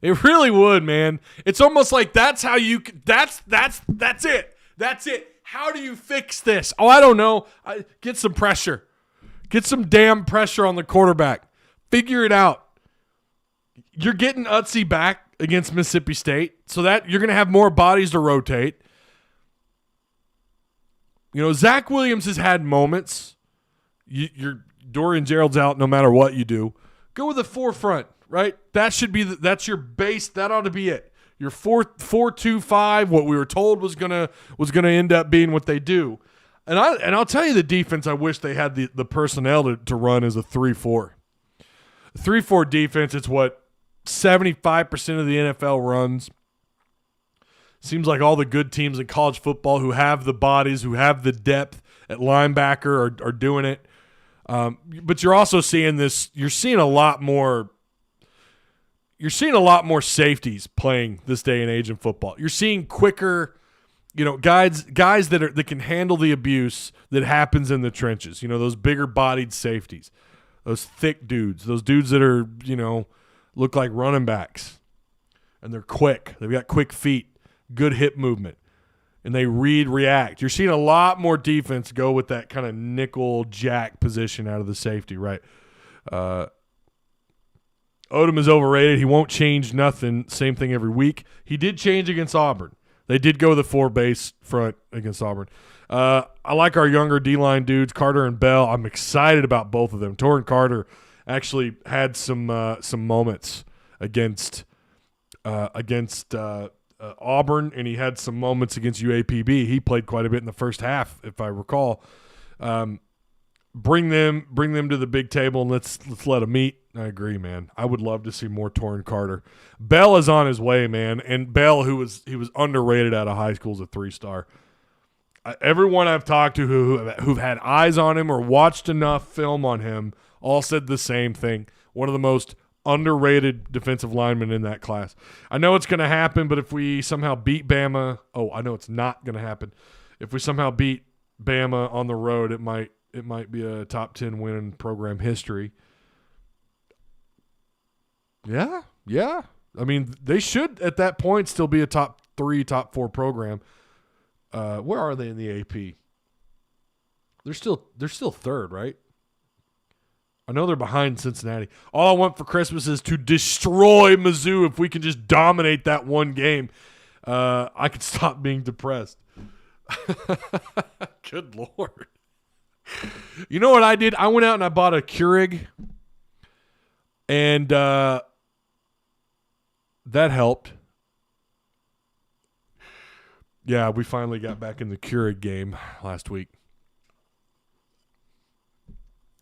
It really would, man. It's almost like that's how you. That's it. That's it. How do you fix this? Oh, I don't know. Get some pressure. Get some damn pressure on the quarterback. Figure it out. You're getting Utsy back against Mississippi State, so that you're going to have more bodies to rotate. You know, Zach Williams has had moments. Your Dorian Gerald's out no matter what you do. Go with the forefront, right? That should be that's your base. That ought to be it. Your 4-2-5, what we were told was gonna end up being what they do. And I'll tell you the defense I wish they had the personnel to run is a 3-4. A 3-4 defense, it's what 75% of the NFL runs. Seems like all the good teams in college football who have the bodies, who have the depth at linebacker are doing it. But you're also seeing this. You're seeing a lot more safeties playing this day and age in football. You're seeing quicker, guys that can handle the abuse that happens in the trenches. Those bigger bodied safeties, those thick dudes, those dudes that are look like running backs, and they're quick. They've got quick feet, good hip movement, and they react. You're seeing a lot more defense go with that kind of nickel jack position out of the safety, right? Odom is overrated. He won't change nothing. Same thing every week. He did change against Auburn. They did go the 4-base front against Auburn. I like our younger D-line dudes, Carter and Bell. I'm excited about both of them. Torrin Carter actually had some moments against Auburn, and he had some moments against UAPB. He played quite a bit in the first half, if I recall. Bring them to the big table and let's let them eat. I agree, man. I would love to see more Torrin Carter. Bell is on his way, man, and Bell, he was underrated out of high school as a 3-star. Everyone I've talked to who've had eyes on him or watched enough film on him all said the same thing. One of the most underrated defensive linemen in that class. I know it's going to happen, but if we somehow beat Bama, I know it's not going to happen. If we somehow beat Bama on the road, it might be a top 10 win in program history. Yeah. I mean, they should at that point still be a top 3, top 4 program. Where are they in the AP? They're still third, right? I know they're behind Cincinnati. All I want for Christmas is to destroy Mizzou. If we can just dominate that one game, I could stop being depressed. Good Lord. You know what I did? I went out and I bought a Keurig, and that helped. Yeah, we finally got back in the Keurig game last week.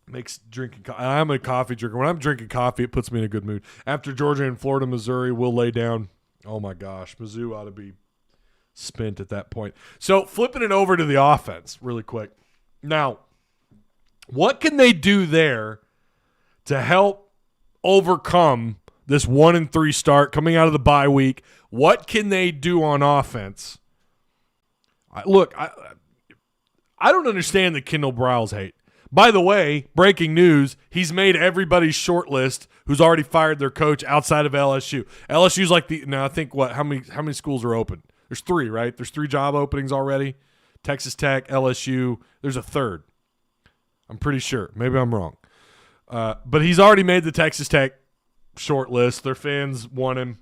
Makes drinking I'm a coffee drinker. When I'm drinking coffee, it puts me in a good mood. After Georgia and Florida, Missouri will lay down. Oh, my gosh. Mizzou ought to be spent at that point. So flipping it over to the offense really quick. Now, what can they do there to help overcome this 1-3 start coming out of the bye week? What can they do on offense? I don't understand the Kendall Briles hate. By the way, breaking news, he's made everybody's short list who's already fired their coach outside of LSU. LSU's like I think how many schools are open? There's 3, right? There's 3 job openings already. Texas Tech, LSU. There's a third. I'm pretty sure. Maybe I'm wrong. But he's already made the Texas Tech short list. Their fans want him.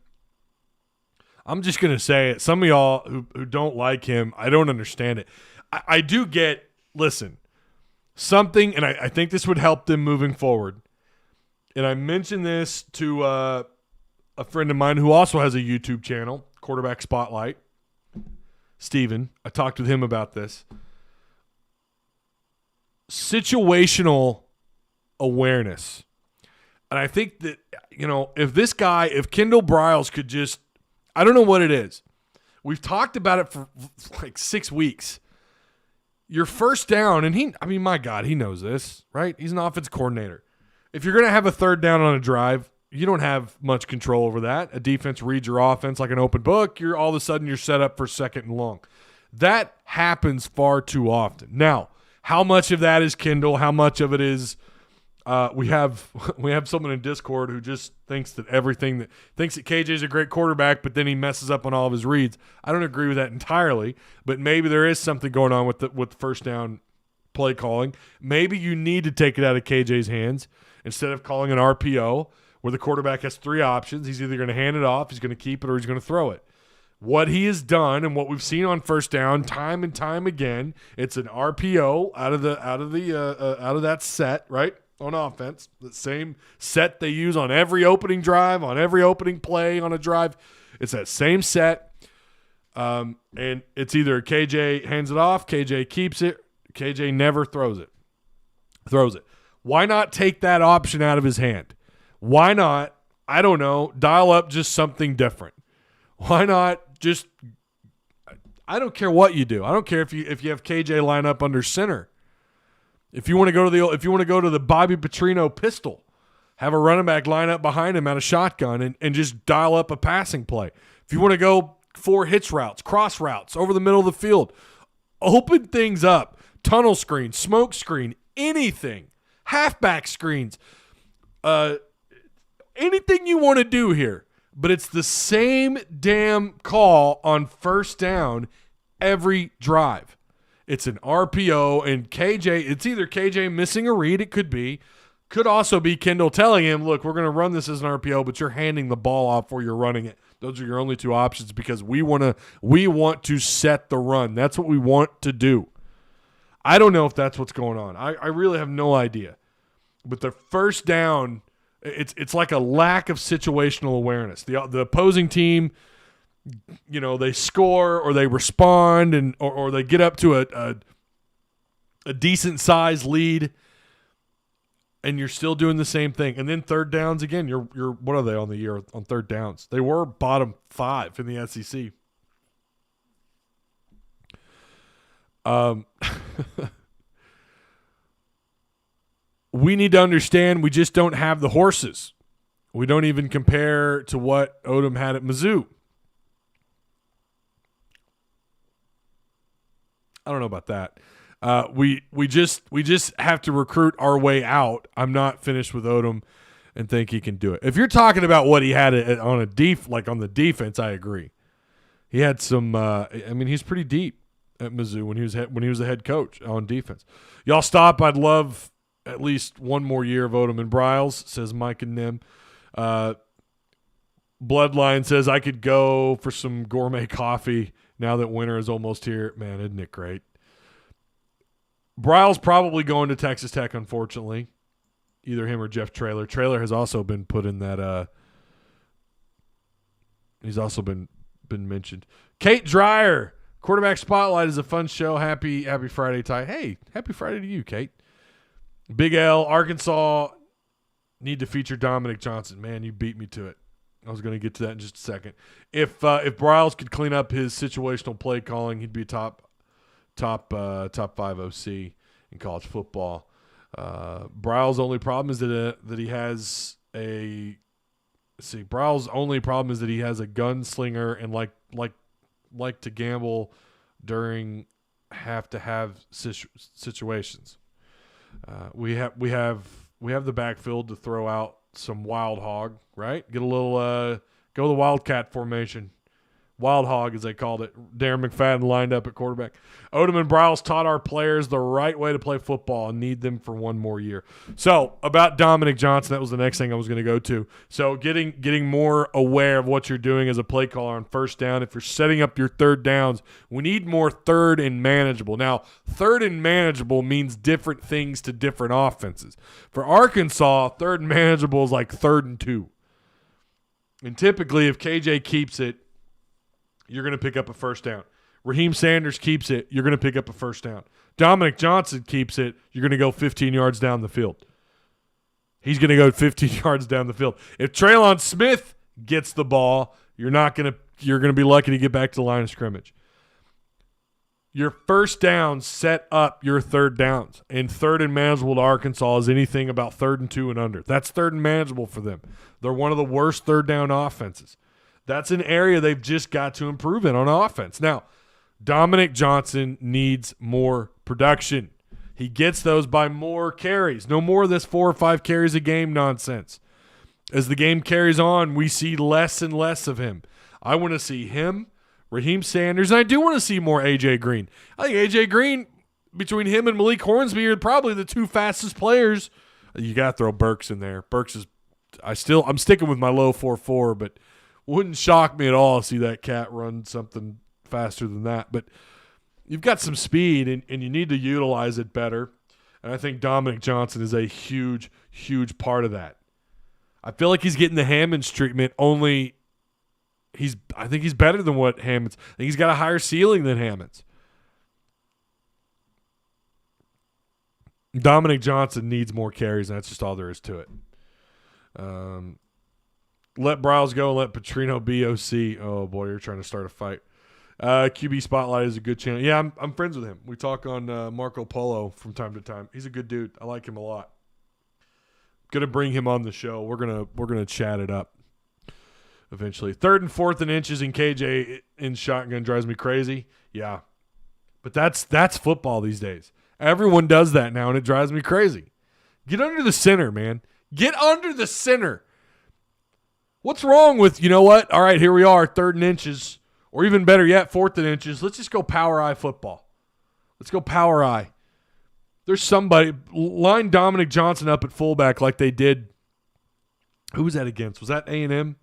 I'm just going to say it. Some of y'all who don't like him, I don't understand it. I do get, listen, something, and I think this would help them moving forward. And I mentioned this to a friend of mine who also has a YouTube channel, Quarterback Spotlight, Steven. I talked with him about this. Situational awareness. And I think that, if Kendall Briles could just, I don't know what it is. We've talked about it for like 6 weeks. Your first down, and my God, he knows this, right? He's an offense coordinator. If you're going to have a third down on a drive, you don't have much control over that. A defense reads your offense like an open book. All of a sudden you're set up for 2nd and long. That happens far too often. Now, how much of that is Kendall? How much of it is we have someone in Discord who just thinks that KJ's a great quarterback, but then he messes up on all of his reads. I don't agree with that entirely, but maybe there is something going on with the first down play calling. Maybe you need to take it out of KJ's hands instead of calling an RPO where the quarterback has 3 options. He's either going to hand it off, he's going to keep it, or he's going to throw it. What he has done and what we've seen on first down time and time again, it's an RPO out of that set, right? On offense, the same set they use on every opening drive, on every opening play on a drive. It's that same set, and it's either KJ hands it off, KJ keeps it, KJ never throws it. Why not take that option out of his hand? Why not, I don't know, dial up just something different? Why not just – I don't care what you do. I don't care if you have KJ line up under center. If you want to go to the Bobby Petrino pistol, have a running back line up behind him at a shotgun and just dial up a passing play. If you want to go 4 hitch routes, cross routes over the middle of the field, open things up, tunnel screen, smoke screen, anything, halfback screens, anything you want to do here. But it's the same damn call on first down every drive. It's an RPO, and KJ, it's either KJ missing a read, it could also be Kendall telling him, look, we're going to run this as an RPO, but you're handing the ball off or you're running it. Those are your only 2 options because we want to set the run. That's what we want to do. I don't know if that's what's going on. I really have no idea. But the first down, it's like a lack of situational awareness. The opposing team, they score or they respond or they get up to a decent size lead, and you're still doing the same thing. And then third downs again. You're what are they on the year on third downs? They were bottom 5 in the SEC. We need to understand we just don't have the horses. We don't even compare to what Odom had at Mizzou. I don't know about that. We just have to recruit our way out. I'm not finished with Odom and think he can do it. If you're talking about what he had on on the defense, I agree. He had some. He's pretty deep at Mizzou when he was a head coach on defense. Y'all stop. I'd love at least one more year of Odom and Briles, says Mike and Nim. Bloodline says I could go for some gourmet coffee now that winter is almost here. Man, isn't it great? Briles probably going to Texas Tech, unfortunately. Either him or Jeff Traylor. Traylor has also been put in that he's also been mentioned. Kate Dreyer, Quarterback Spotlight is a fun show. Happy Friday, Ty. Hey, happy Friday to you, Kate. Big L, Arkansas need to feature Dominic Johnson. Man, you beat me to it. I was going to get to that in just a second. If Bryles could clean up his situational play calling, he'd be a top 5 OC in college football. Bryles' only problem is that he has a Bryles' only problem is that he has a gunslinger and like to gamble during have situations. We have the backfield to throw out some wild hog, right? Get a little go the wildcat formation. Wild hog, as they called it. Darren McFadden lined up at quarterback. Odom and Bryles taught our players the right way to play football and need them for one more year. So, about Dominic Johnson, that was the next thing I was going to go to. So, getting more aware of what you're doing as a play caller on first down. If you're setting up your third downs, we need more third and manageable. Now, third and manageable means different things to different offenses. For Arkansas, third and manageable is like 3rd and 2. And typically, if KJ keeps it, you're going to pick up a first down. Raheem Sanders keeps it, you're going to pick up a first down. Dominic Johnson keeps it, you're going to go 15 yards down the field. He's going to go 15 yards down the field. If Traylon Smith gets the ball, you're going to be lucky to get back to the line of scrimmage. Your first downs set up your third downs. And third and manageable to Arkansas is anything about 3rd and 2 and under. That's third and manageable for them. They're one of the worst third down offenses. That's an area they've just got to improve in on offense. Now, Dominic Johnson needs more production. He gets those by more carries. No more of this 4 or 5 carries a game nonsense. As the game carries on, we see less and less of him. I want to see him, Raheem Sanders, and I do want to see more A.J. Green. I think A.J. Green, between him and Malik Hornsby, are probably the 2 fastest players. You got to throw Burks in there. Burks is – I'm sticking with my low 4.4, but – wouldn't shock me at all to see that cat run something faster than that. But you've got some speed, and you need to utilize it better. And I think Dominic Johnson is a huge, huge part of that. I feel like he's getting the Hammonds treatment, only I think he's better than what Hammonds. I think he's got a higher ceiling than Hammonds. Dominic Johnson needs more carries, and that's just all there is to it. Let Bryles go and let Petrino be OC. Oh, boy, you're trying to start a fight. QB Spotlight is a good channel. Yeah, I'm friends with him. We talk on Marco Polo from time to time. He's a good dude. I like him a lot. Gonna bring him on the show. We're gonna chat it up eventually. 3rd and 4th and inches in KJ in shotgun drives me crazy. Yeah, but that's football these days. Everyone does that now, and it drives me crazy. Get under the center, man. Get under the center. What's wrong with, you know what? All right, here we are, 3rd and inches, or even better yet, 4th and inches. Let's just go power eye football. Let's go power eye. There's somebody, line Dominic Johnson up at fullback like they did. Who was that against? Was that A&M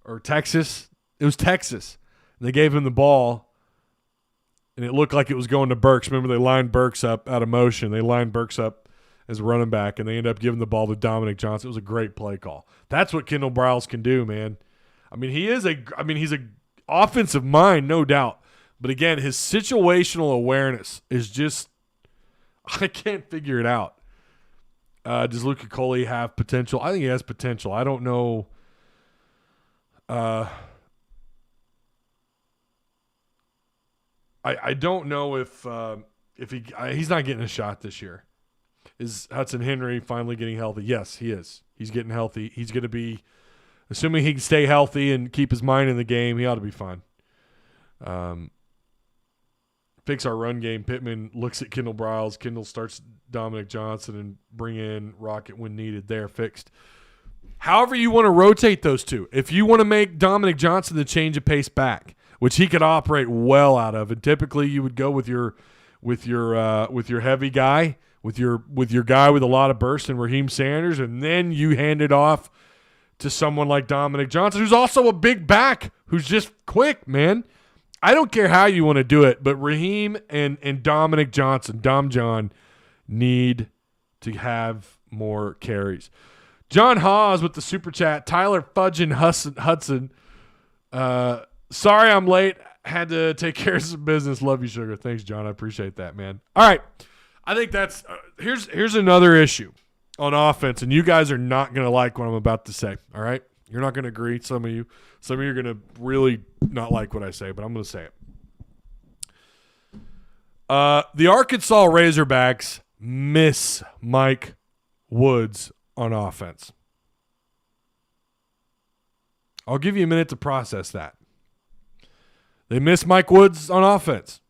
or Texas? It was Texas. And they gave him the ball, and it looked like it was going to Burks. Remember, they lined Burks up out of motion. They lined Burks up as a running back, and they end up giving the ball to Dominic Johnson. It was a great play call. That's what Kendall Bryles can do, man. He's a offensive mind, no doubt. But again, his situational awareness is just, I can't figure it out. Does Luca Coley have potential? I think he has potential. I don't know. I don't know if he's not getting a shot this year. Is Hudson Henry finally getting healthy? Yes, he is. He's getting healthy. He's going to be, assuming he can stay healthy and keep his mind in the game, he ought to be fine. Fix our run game. Pittman looks at Kendall Bryles. Kendall starts Dominic Johnson and bring in Rocket when needed. They're fixed. However you want to rotate those two. If you want to make Dominic Johnson the change of pace back, which he could operate well out of, and typically you would go with your heavy guy, with your guy with a lot of burst and Raheem Sanders, and then you hand it off to someone like Dominic Johnson, who's also a big back, who's just quick, man. I don't care how you want to do it, but Raheem and Dominic Johnson, Dom John, need to have more carries. John Hawes with the super chat. Tyler Fudgin Hudson. Sorry I'm late. Had to take care of some business. Love you, sugar. Thanks, John. I appreciate that, man. All right. I think that's here's another issue on offense, and you guys are not going to like what I'm about to say, all right? You're not going to agree. Some of you are going to really not like what I say, but I'm going to say it. The Arkansas Razorbacks miss Mike Woods on offense. I'll give you a minute to process that. They miss Mike Woods on offense.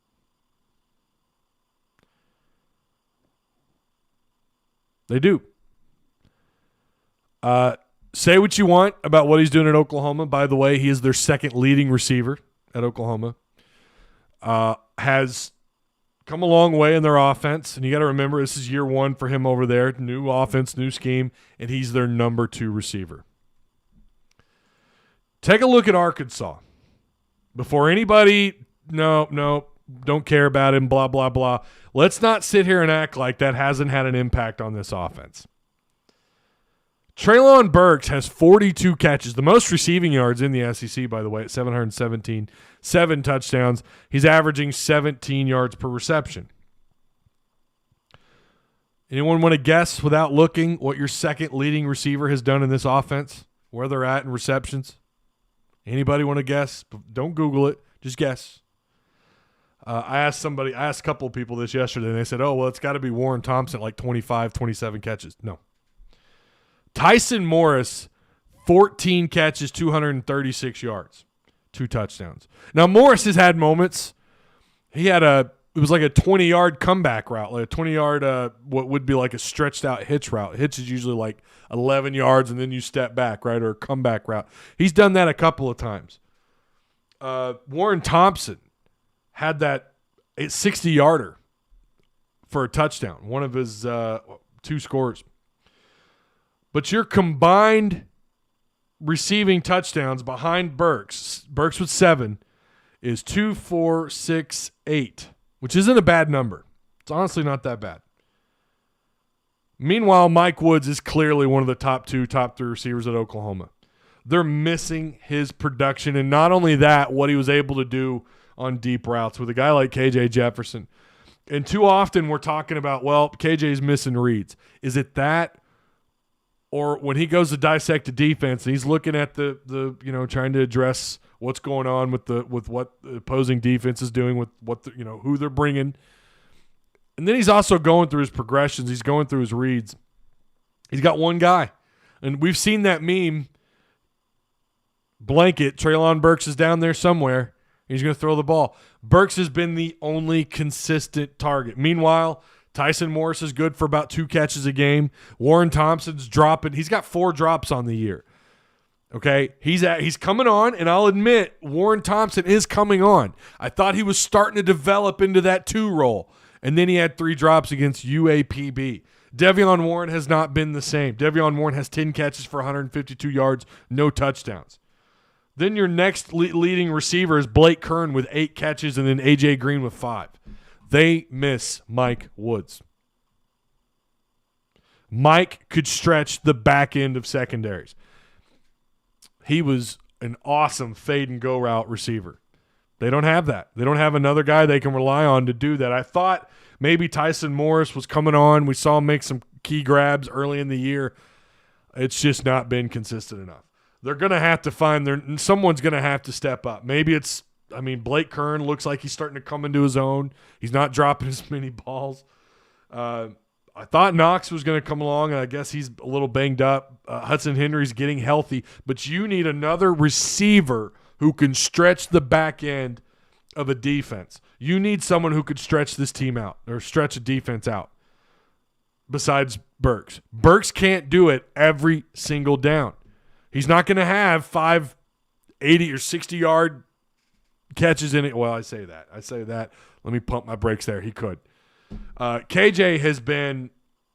They do. Say what you want about what he's doing at Oklahoma. By the way, he is their second leading receiver at Oklahoma. Has come a long way in their offense, and you got to remember this is year one for him over there. New offense, new scheme, and he's their number 2 receiver. Take a look at Arkansas. Before anybody, no, don't care about him, blah, blah, blah. Let's not sit here and act like that hasn't had an impact on this offense. Treylon Burks has 42 catches, the most receiving yards in the SEC, by the way, at 717, 7 touchdowns. He's averaging 17 yards per reception. Anyone want to guess without looking what your second leading receiver has done in this offense? Where they're at in receptions? Anybody want to guess? Don't Google it. Just guess. I asked a couple of people this yesterday, and they said, oh, well, it's got to be Warren Thompson, like 25, 27 catches. No. Tyson Morris, 14 catches, 236 yards, 2 touchdowns. Now, Morris has had moments. It was like a 20-yard comeback route, like a 20-yard, what would be like a stretched-out hitch route. Hitch is usually like 11 yards, and then you step back, right, or a comeback route. He's done that a couple of times. Warren Thompson had that 60-yarder for a touchdown, one of his 2 scores. But your combined receiving touchdowns behind Burks with 7, is 2, 4, 6, 8, which isn't a bad number. It's honestly not that bad. Meanwhile, Mike Woods is clearly one of the top 3 receivers at Oklahoma. They're missing his production, and not only that, what he was able to do on deep routes with a guy like KJ Jefferson. And too often we're talking about, well, KJ's missing reads. Is it that? Or when he goes to dissect a defense and he's looking at the trying to address what's going on with what the opposing defense is doing, with what who they're bringing. And then he's also going through his progressions. He's going through his reads. He's got one guy. And we've seen that meme blanket. Treylon Burks is down there somewhere. He's going to throw the ball. Burks has been the only consistent target. Meanwhile, Tyson Morris is good for about 2 catches a game. Warren Thompson's dropping. He's got 4 drops on the year. Okay, he's coming on, and I'll admit Warren Thompson is coming on. I thought he was starting to develop into that 2 role, and then he had 3 drops against UAPB. De'Vion Warren has not been the same. De'Vion Warren has 10 catches for 152 yards, no touchdowns. Then your next leading receiver is Blake Kern with 8 catches, and then A.J. Green with 5. They miss Mike Woods. Mike could stretch the back end of secondaries. He was an awesome fade and go route receiver. They don't have that. They don't have another guy they can rely on to do that. I thought maybe Tyson Morris was coming on. We saw him make some key grabs early in the year. It's just not been consistent enough. They're going to have to someone's going to have to step up. Maybe Blake Kern looks like he's starting to come into his own. He's not dropping as many balls. I thought Knox was going to come along, and I guess he's a little banged up. Hudson Henry's getting healthy, but you need another receiver who can stretch the back end of a defense. You need someone who could stretch this team out or stretch a defense out besides Burks. Burks can't do it every single down. He's not going to have 5 80 or 60-yard catches in it. Well, I say that. Let me pump my brakes there. He could. KJ has been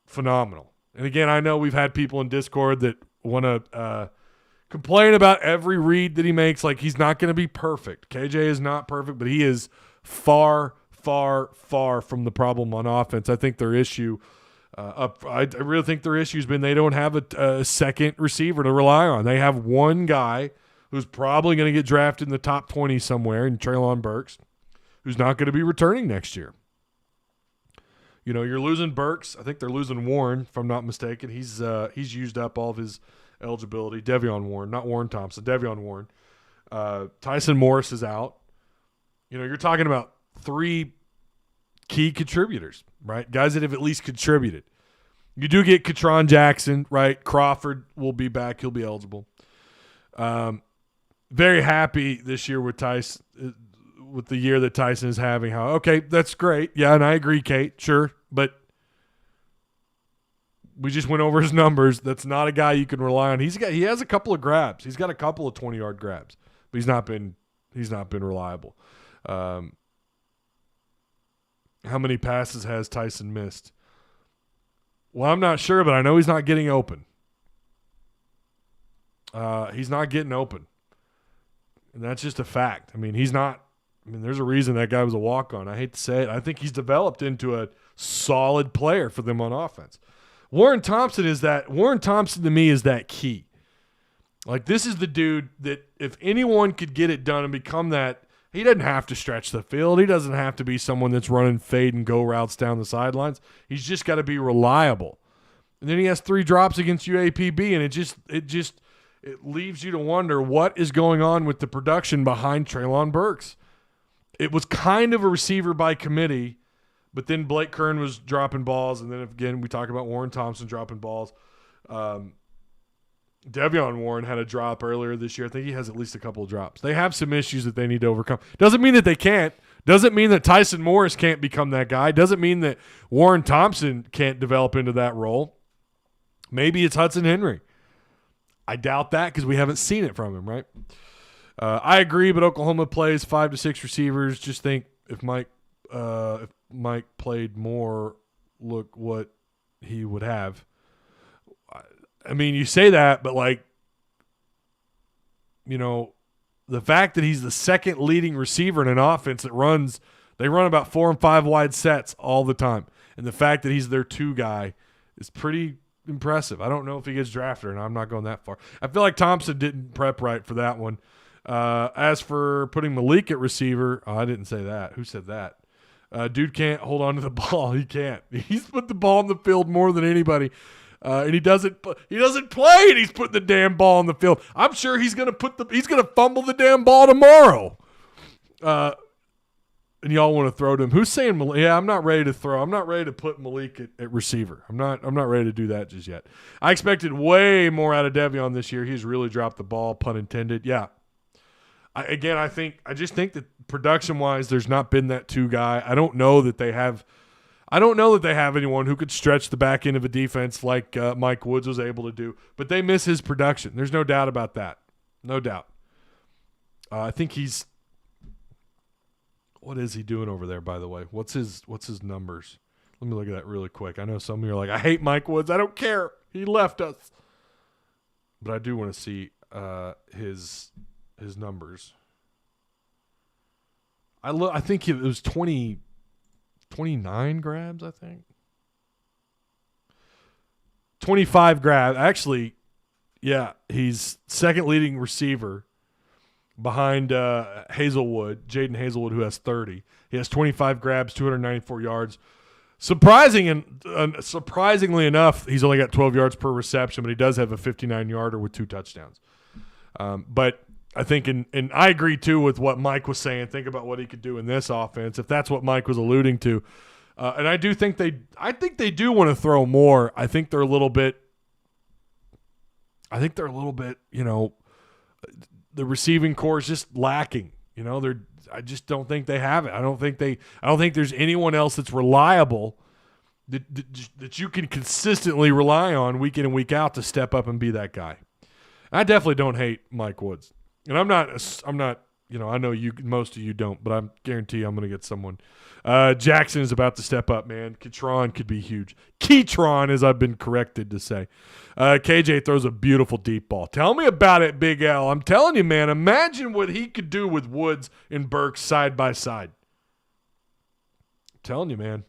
phenomenal. And again, I know we've had people in Discord that want to complain about every read that he makes. Like, he's not going to be perfect. KJ is not perfect, but he is far, far, far from the problem on offense. I think their issue I really think their issue has been they don't have a second receiver to rely on. They have one guy who's probably going to get drafted in the top 20 somewhere in Treylon Burks, who's not going to be returning next year. You're losing Burks. I think they're losing Warren, if I'm not mistaken. He's used up all of his eligibility. Devion Warren, not Warren Thompson. Devion Warren. Tyson Morris is out. You're talking about 3 key contributors, right? Guys that have at least contributed. You do get Katron Jackson, right? Crawford will be back. He'll be eligible. Very happy this year with Tyson, with the year that Tyson is having. Okay, that's great. Yeah, and I agree, Kate. Sure, but we just went over his numbers. That's not a guy you can rely on. He has a couple of grabs. He's got a couple of 20-yard grabs, but he's not been reliable. How many passes has Tyson missed? Well, I'm not sure, but I know he's not getting open. He's not getting open. And that's just a fact. He's not. There's a reason that guy was a walk-on. I hate to say it. I think he's developed into a solid player for them on offense. Warren Thompson to me is that key. Like, this is the dude that if anyone could get it done and become that, he doesn't have to stretch the field. He doesn't have to be someone that's running fade and go routes down the sidelines. He's just got to be reliable. And then he has 3 drops against UAPB, and it leaves you to wonder what is going on with the production behind Treylon Burks. It was kind of a receiver by committee, but then Blake Kern was dropping balls, and then again we talk about Warren Thompson dropping balls. Devion Warren had a drop earlier this year. I think he has at least a couple of drops. They have some issues that they need to overcome. Doesn't mean that they can't. Doesn't mean that Tyson Morris can't become that guy. Doesn't mean that Warren Thompson can't develop into that role. Maybe it's Hudson Henry. I doubt that because we haven't seen it from him, right? I agree, but Oklahoma plays 5 to 6 receivers. Just think if Mike played more, look what he would have. You say that, but the fact that he's the second leading receiver in an offense that they run about 4 and 5 wide sets all the time. And the fact that he's their 2 guy is pretty impressive. I don't know if he gets drafted, and I'm not going that far. I feel like Thompson didn't prep right for that one. As for putting Malik at receiver, I didn't say that. Who said that? Dude can't hold on to the ball. He can't. He's put the ball in the field more than anybody. And he doesn't play, and he's putting the damn ball in the field. I'm sure he's gonna fumble the damn ball tomorrow. And y'all want to throw to him. Who's saying Malik? Yeah, I'm not ready to throw. I'm not ready to put Malik at receiver. I'm not ready to do that just yet. I expected way more out of Devion this year. He's really dropped the ball, pun intended. Yeah. I just think that production-wise, there's not been that 2 guy. I don't know that they have anyone who could stretch the back end of a defense like Mike Woods was able to do. But they miss his production. There's no doubt about that. No doubt. I think he's – what is he doing over there, by the way? What's his numbers? Let me look at that really quick. I know some of you are like, I hate Mike Woods. I don't care. He left us. But I do want to see his numbers. I think it was 29 grabs, I think. 25 grabs. Actually, yeah, he's second leading receiver behind Hazelwood, Jaden Hazelwood, who has 30. He has 25 grabs, 294 yards. Surprisingly enough, he's only got 12 yards per reception, but he does have a 59-yarder with 2 touchdowns. But I think, and I agree too with what Mike was saying. Think about what he could do in this offense, if that's what Mike was alluding to. And I think they do want to throw more. I think they're a little bit, the receiving core is just lacking. I just don't think they have it. I don't think there's anyone else that's reliable that you can consistently rely on week in and week out to step up and be that guy. I definitely don't hate Mike Woods. And I'm not, I know most of you don't, but I guarantee I'm going to get someone. Jackson is about to step up, man. Keytron could be huge. Keytron, as I've been corrected to say. KJ throws a beautiful deep ball. Tell me about it, Big L. I'm telling you, man, imagine what he could do with Woods and Burks side by side. I'm telling you, man.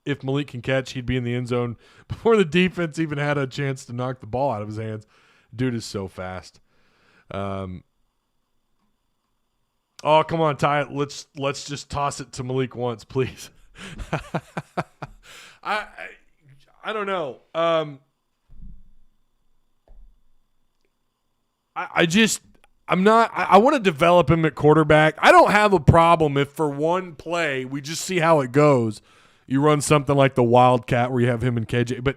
If Malik can catch, he'd be in the end zone before the defense even had a chance to knock the ball out of his hands. Dude is so fast. Oh, come on, Ty. Let's just toss it to Malik once, please. I don't know. I want to develop him at quarterback. I don't have a problem if for one play we just see how it goes. You run something like the Wildcat where you have him and KJ, but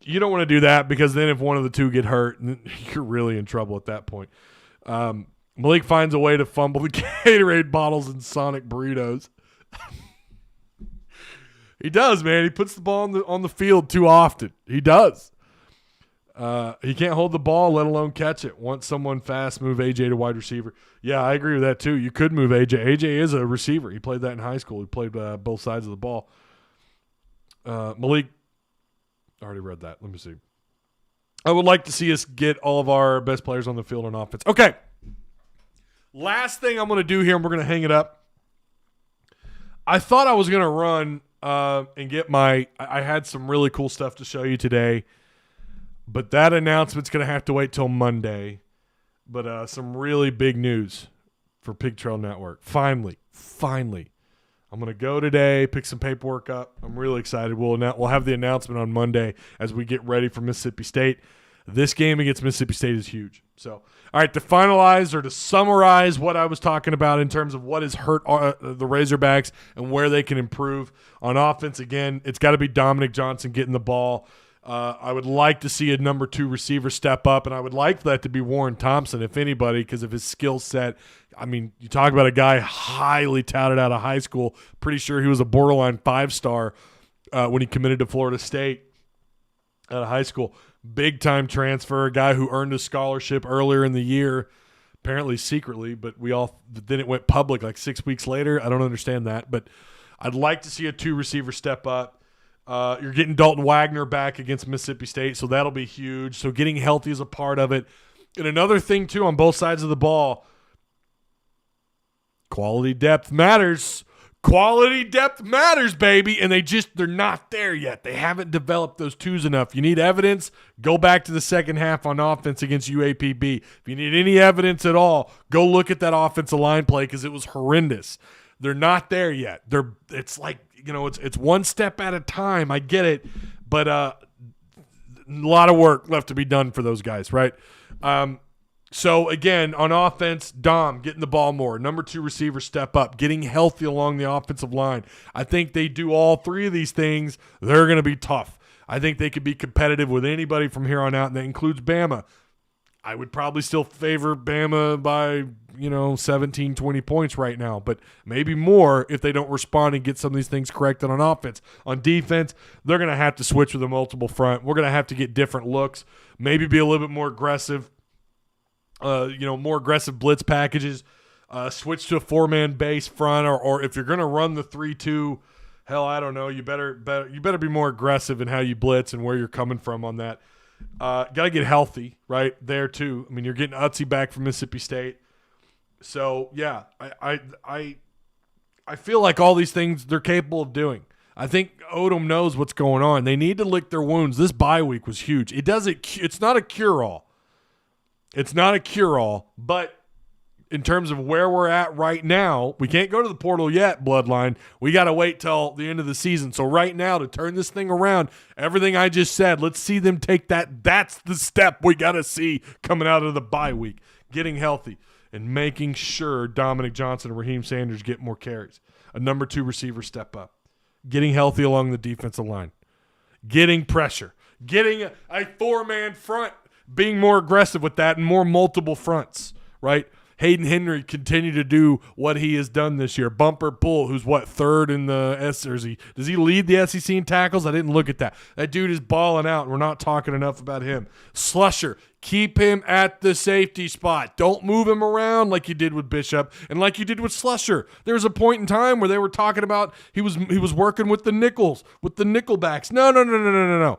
you don't want to do that because then if one of the two get hurt, you're really in trouble at that point. Malik finds a way to fumble the Gatorade bottles and Sonic burritos. He does, man. He puts the ball on the field too often. He does. He can't hold the ball, let alone catch it. Want someone fast, move AJ to wide receiver. Yeah, I agree with that too. You could move AJ. AJ is a receiver. He played that in high school. He played both sides of the ball. Malik, I already read that. Let me see. I would like to see us get all of our best players on the field on offense. Okay. Last thing I'm going to do here, and we're going to hang it up. I thought I was going to run and get I had some really cool stuff to show you today, but that announcement's going to have to wait till Monday. But some really big news for Pig Trail Network. Finally, I'm going to go today, pick some paperwork up. I'm really excited. We'll have the announcement on Monday as we get ready for Mississippi State. This game against Mississippi State is huge. So, all right, to finalize or to summarize what I was talking about in terms of what has hurt the Razorbacks and where they can improve on offense, again, it's got to be Dominic Johnson getting the ball. I would like to see a number 2 receiver step up, and I would like that to be Warren Thompson, if anybody, because of his skill set. I mean, you talk about a guy highly touted out of high school. Pretty sure he was a borderline 5-star when he committed to Florida State out of high school. Big-time transfer, a guy who earned a scholarship earlier in the year, apparently secretly, but then it went public like 6 weeks later. I don't understand that, but I'd like to see a 2 receiver step up. You're getting Dalton Wagner back against Mississippi State, so that'll be huge. So getting healthy is a part of it. And another thing, too, on both sides of the ball, quality depth matters. Quality depth matters, baby, and they're not there yet. They haven't developed those 2s enough. You need evidence, go back to the second half on offense against UAPB. If you need any evidence at all, go look at that offensive line play because it was horrendous. They're not there yet. It's like, it's one step at a time. I get it, but a lot of work left to be done for those guys, right? So, again, on offense, Dom getting the ball more. Number 2 receiver step up. Getting healthy along the offensive line. I think they do all 3 of these things. They're going to be tough. I think they could be competitive with anybody from here on out, and that includes Bama. I would probably still favor Bama by, 17, 20 points right now, but maybe more if they don't respond and get some of these things corrected on offense. On defense, they're going to have to switch with a multiple front. We're going to have to get different looks, maybe be a little bit more aggressive. More aggressive blitz packages, switch to a 4-man base front, or if you're going to run the 3-2, hell, I don't know. You better be more aggressive in how you blitz and where you're coming from on that. Got to get healthy right there too. I mean, you're getting Utsy back from Mississippi State, so yeah, I feel like all these things they're capable of doing. I think Odom knows what's going on. They need to lick their wounds. This bye week was huge. It's not a cure-all. It's not a cure-all, but in terms of where we're at right now, we can't go to the portal yet, Bloodline. We got to wait till the end of the season. So right now, to turn this thing around, everything I just said, let's see them take that. That's the step we got to see coming out of the bye week, getting healthy and making sure Dominic Johnson and Raheem Sanders get more carries. A number 2 receiver step up. Getting healthy along the defensive line. Getting pressure. Getting a 4-man front. Being more aggressive with that and more multiple fronts, right? Hayden Henry continue to do what he has done this year. Bumper Pool, who's third in the does he lead the SEC in tackles? I didn't look at that. That dude is balling out, and we're not talking enough about him. Slusher, keep him at the safety spot. Don't move him around like you did with Bishop and like you did with Slusher. There was a point in time where they were talking about he was working with the nickels, with the nickelbacks. No.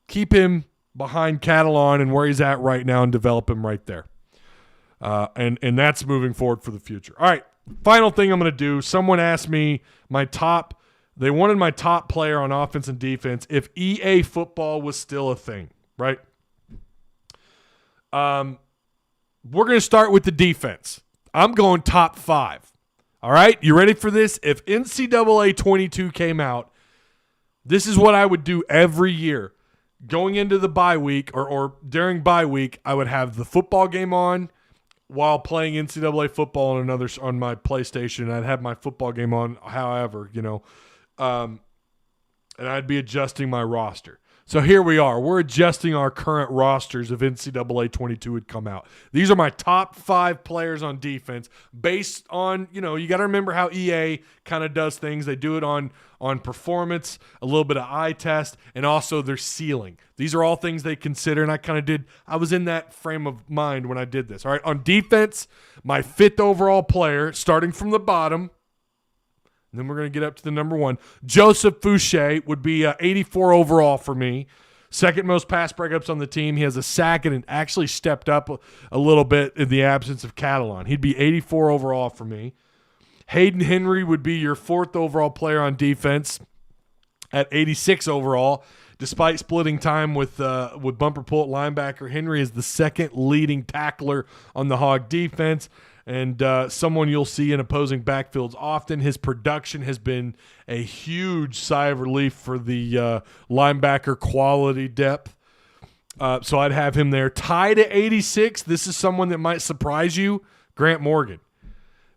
Keep him behind Catalan and where he's at right now and develop him right there. And that's moving forward for the future. All right, final thing I'm going to do. Someone asked me they wanted my top player on offense and defense if EA football was still a thing, right? We're going to start with the defense. I'm going top 5. All right, you ready for this? If NCAA 22 came out, this is what I would do every year. Going into the bye week or during bye week, I would have the football game on while playing NCAA football on my PlayStation. I'd have my football game on, however, and I'd be adjusting my roster. So here we are. We're adjusting our current rosters if NCAA 22 would come out. These are my top 5 players on defense based on, you got to remember how EA kind of does things. They do it on performance, a little bit of eye test, and also their ceiling. These are all things they consider, and I was in that frame of mind when I did this. All right, on defense, my 5th overall player, starting from the bottom, and then we're going to get up to the number 1. Joseph Fouché would be 84 overall for me. Second most pass breakups on the team. He has a sack and actually stepped up a little bit in the absence of Catalan. He'd be 84 overall for me. Hayden Henry would be your 4th overall player on defense at 86 overall. Despite splitting time with Bumper Pull at linebacker, Henry is the 2nd leading tackler on the Hog defense. And someone you'll see in opposing backfields often. His production has been a huge sigh of relief for the linebacker quality depth. So I'd have him there. Tied at 86, this is someone that might surprise you, Grant Morgan.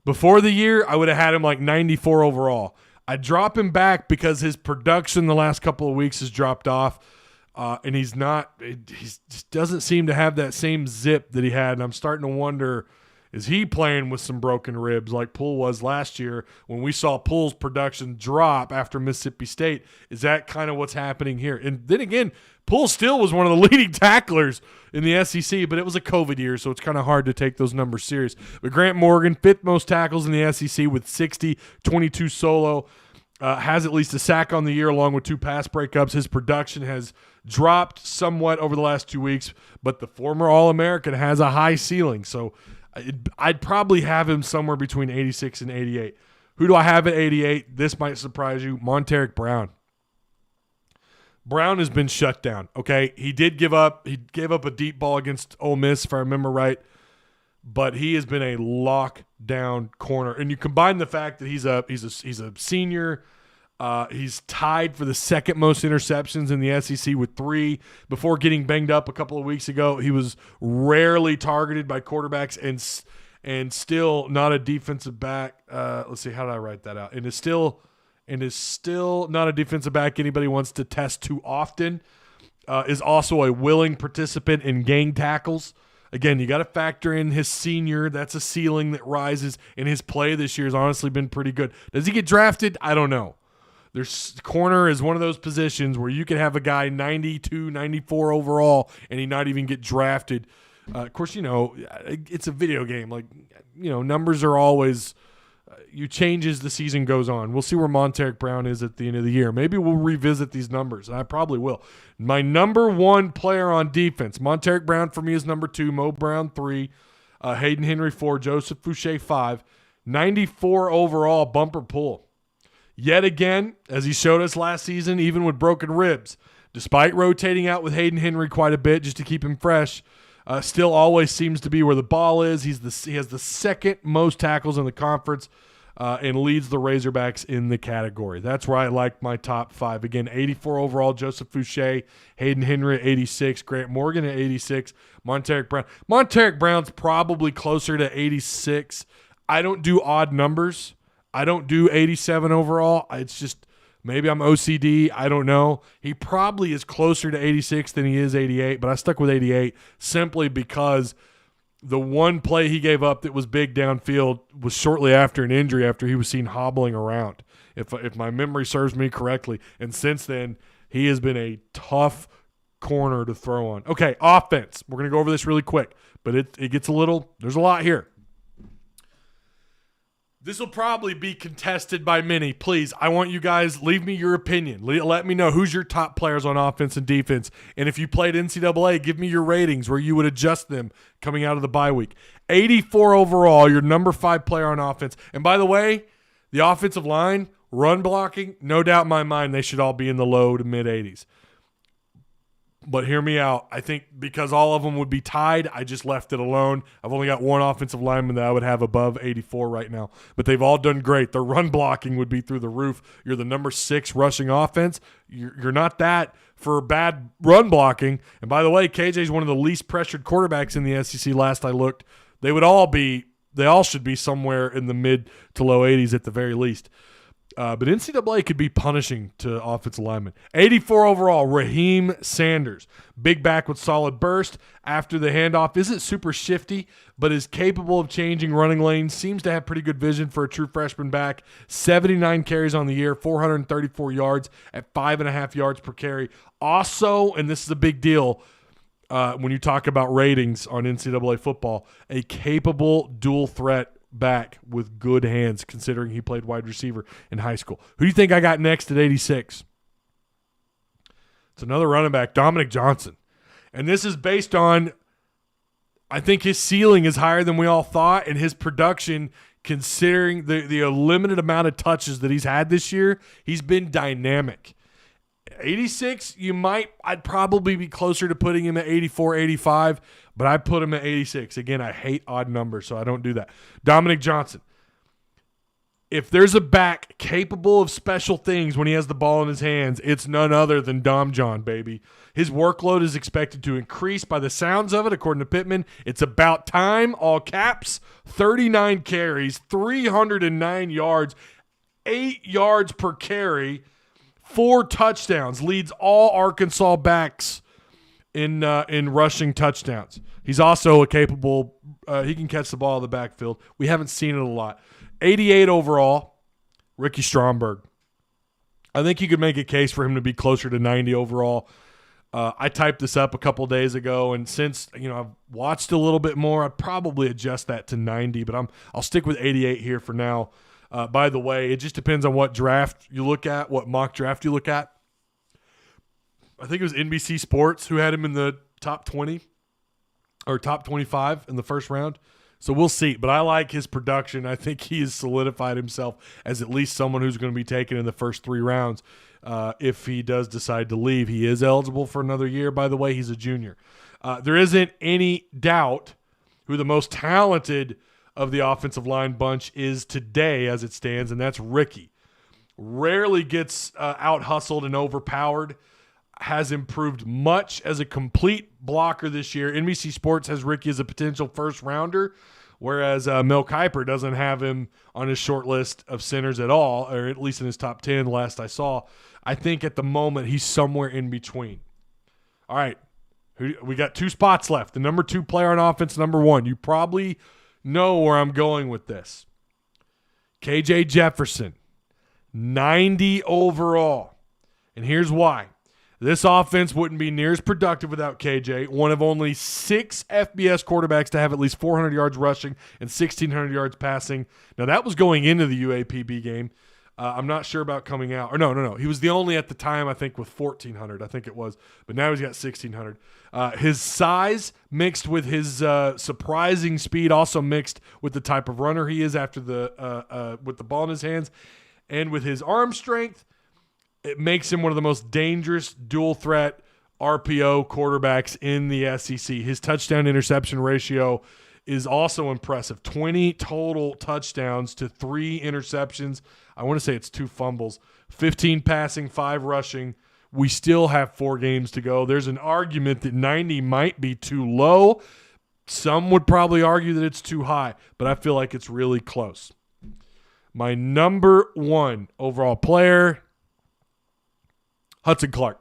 Before the year, I would have had him like 94 overall. I drop him back because his production the last couple of weeks has dropped off. And he just doesn't seem to have that same zip that he had. And I'm starting to wonder, is he playing with some broken ribs like Poole was last year when we saw Poole's production drop after Mississippi State? Is that kind of what's happening here? And then again, Poole still was one of the leading tacklers in the SEC, but it was a COVID year, so it's kind of hard to take those numbers serious. But Grant Morgan, 5th most tackles in the SEC with 60, 22 solo, has at least a sack on the year along with 2 pass breakups. His production has dropped somewhat over the last 2 weeks, but the former All-American has a high ceiling, so I'd probably have him somewhere between 86 and 88. Who do I have at 88? This might surprise you. Monteric Brown. Brown has been shut down, okay? He gave up a deep ball against Ole Miss, if I remember right, but he has been a lockdown corner. And you combine the fact that he's a senior. He's tied for the 2nd most interceptions in the SEC with 3. Before getting banged up a couple of weeks ago, he was rarely targeted by quarterbacks and still not a defensive back. Let's see, how did I write that out? And is still not a defensive back anybody wants to test too often. Is also a willing participant in gang tackles. Again, you got to factor in his senior. That's a ceiling that rises, and his play this year has honestly been pretty good. Does he get drafted? I don't know. Corner is one of those positions where you could have a guy 92, 94 overall, and he not even get drafted. Of course, it's a video game. Numbers are always you change as the season goes on. We'll see where Monteric Brown is at the end of the year. Maybe we'll revisit these numbers, and I probably will. My number 1 player on defense, Monteric Brown for me is number 2, Mo Brown 3, Hayden Henry 4, Joseph Fouché 5, 94 overall, Bumper Pull. Yet again, as he showed us last season, even with broken ribs, despite rotating out with Hayden Henry quite a bit just to keep him fresh, still always seems to be where the ball is. He has the 2nd most tackles in the conference and leads the Razorbacks in the category. That's where I like my top 5. Again, 84 overall, Joseph Fouché, Hayden Henry at 86, Grant Morgan at 86, Monteric Brown. Monteric Brown's probably closer to 86. I don't do odd numbers. I don't do 87 overall. It's just maybe I'm OCD. I don't know. He probably is closer to 86 than he is 88, but I stuck with 88 simply because the one play he gave up that was big downfield was shortly after an injury after he was seen hobbling around, if my memory serves me correctly. And since then, he has been a tough corner to throw on. Okay, offense. We're going to go over this really quick, but it gets there's a lot here. This will probably be contested by many. Please, I want you guys, leave me your opinion. Let me know who's your top players on offense and defense. And if you played NCAA, give me your ratings where you would adjust them coming out of the bye week. 84 overall, your number 5 player on offense. And by the way, the offensive line, run blocking, no doubt in my mind they should all be in the low to mid-80s. But hear me out. I think because all of them would be tied, I just left it alone. I've only got one offensive lineman that I would have above 84 right now. But they've all done great. Their run blocking would be through the roof. You're the number 6 rushing offense. You're not that for bad run blocking. And by the way, KJ is one of the least pressured quarterbacks in the SEC last I looked. They all should be somewhere in the mid to low 80s at the very least. But NCAA could be punishing to offensive linemen. 84 overall, Raheem Sanders. Big back with solid burst. After the handoff, isn't super shifty, but is capable of changing running lanes. Seems to have pretty good vision for a true freshman back. 79 carries on the year, 434 yards at 5.5 yards per carry. Also, and this is a big deal when you talk about ratings on NCAA football, a capable dual threat back with good hands, considering he played wide receiver in high school. Who do you think I got next at 86? It's another running back, Dominic Johnson. And this is based on, I think his ceiling is higher than we all thought, and his production, considering the limited amount of touches that he's had this year, he's been dynamic. 86, I'd probably be closer to putting him at 84, 85, but I put him at 86. Again, I hate odd numbers, so I don't do that. Dominic Johnson. If there's a back capable of special things when he has the ball in his hands, it's none other than Dom John, baby. His workload is expected to increase by the sounds of it, according to Pittman. It's about time, all caps, 39 carries, 309 yards, 8 yards per carry, 4 touchdowns, leads all Arkansas backs in rushing touchdowns. He's also a capable he can catch the ball in the backfield. We haven't seen it a lot. 88 overall, Ricky Stromberg. I think you could make a case for him to be closer to 90 overall. I typed this up a couple days ago, and since I've watched a little bit more, I'd probably adjust that to 90, but I'll stick with 88 here for now. By the way, it just depends on what draft you look at, what mock draft you look at. I think it was NBC Sports who had him in the top 20 or top 25 in the first round. So we'll see. But I like his production. I think he has solidified himself as at least someone who's going to be taken in the first 3 rounds if he does decide to leave. He is eligible for another year, by the way. He's a junior. There isn't any doubt who the most talented of the offensive line bunch is today as it stands, and that's Ricky. Rarely gets out-hustled and overpowered. Has improved much as a complete blocker this year. NBC Sports has Ricky as a potential first-rounder, whereas Mel Kiper doesn't have him on his short list of centers at all, or at least in his top 10 last I saw. I think at the moment he's somewhere in between. All right, we got 2 spots left. The number 2 player on offense, number 1. You probably know where I'm going with this. KJ Jefferson, 90 overall. And here's why. This offense wouldn't be near as productive without KJ, one of only 6 FBS quarterbacks to have at least 400 yards rushing and 1,600 yards passing. Now, that was going into the UAPB game. I'm not sure about coming out. Or no. He was the only at the time, I think, with 1,400, I think it was. But now he's got 1,600. His size mixed with his surprising speed, also mixed with the type of runner he is after with the ball in his hands, and with his arm strength, it makes him one of the most dangerous dual threat RPO quarterbacks in the SEC. His touchdown interception ratio is also impressive. 20 total touchdowns to 3 interceptions. I want to say it's 2 fumbles. 15 passing, 5 rushing. We still have 4 games to go. There's an argument that 90 might be too low. Some would probably argue that it's too high, but I feel like it's really close. My number 1 overall player, Hudson Clark.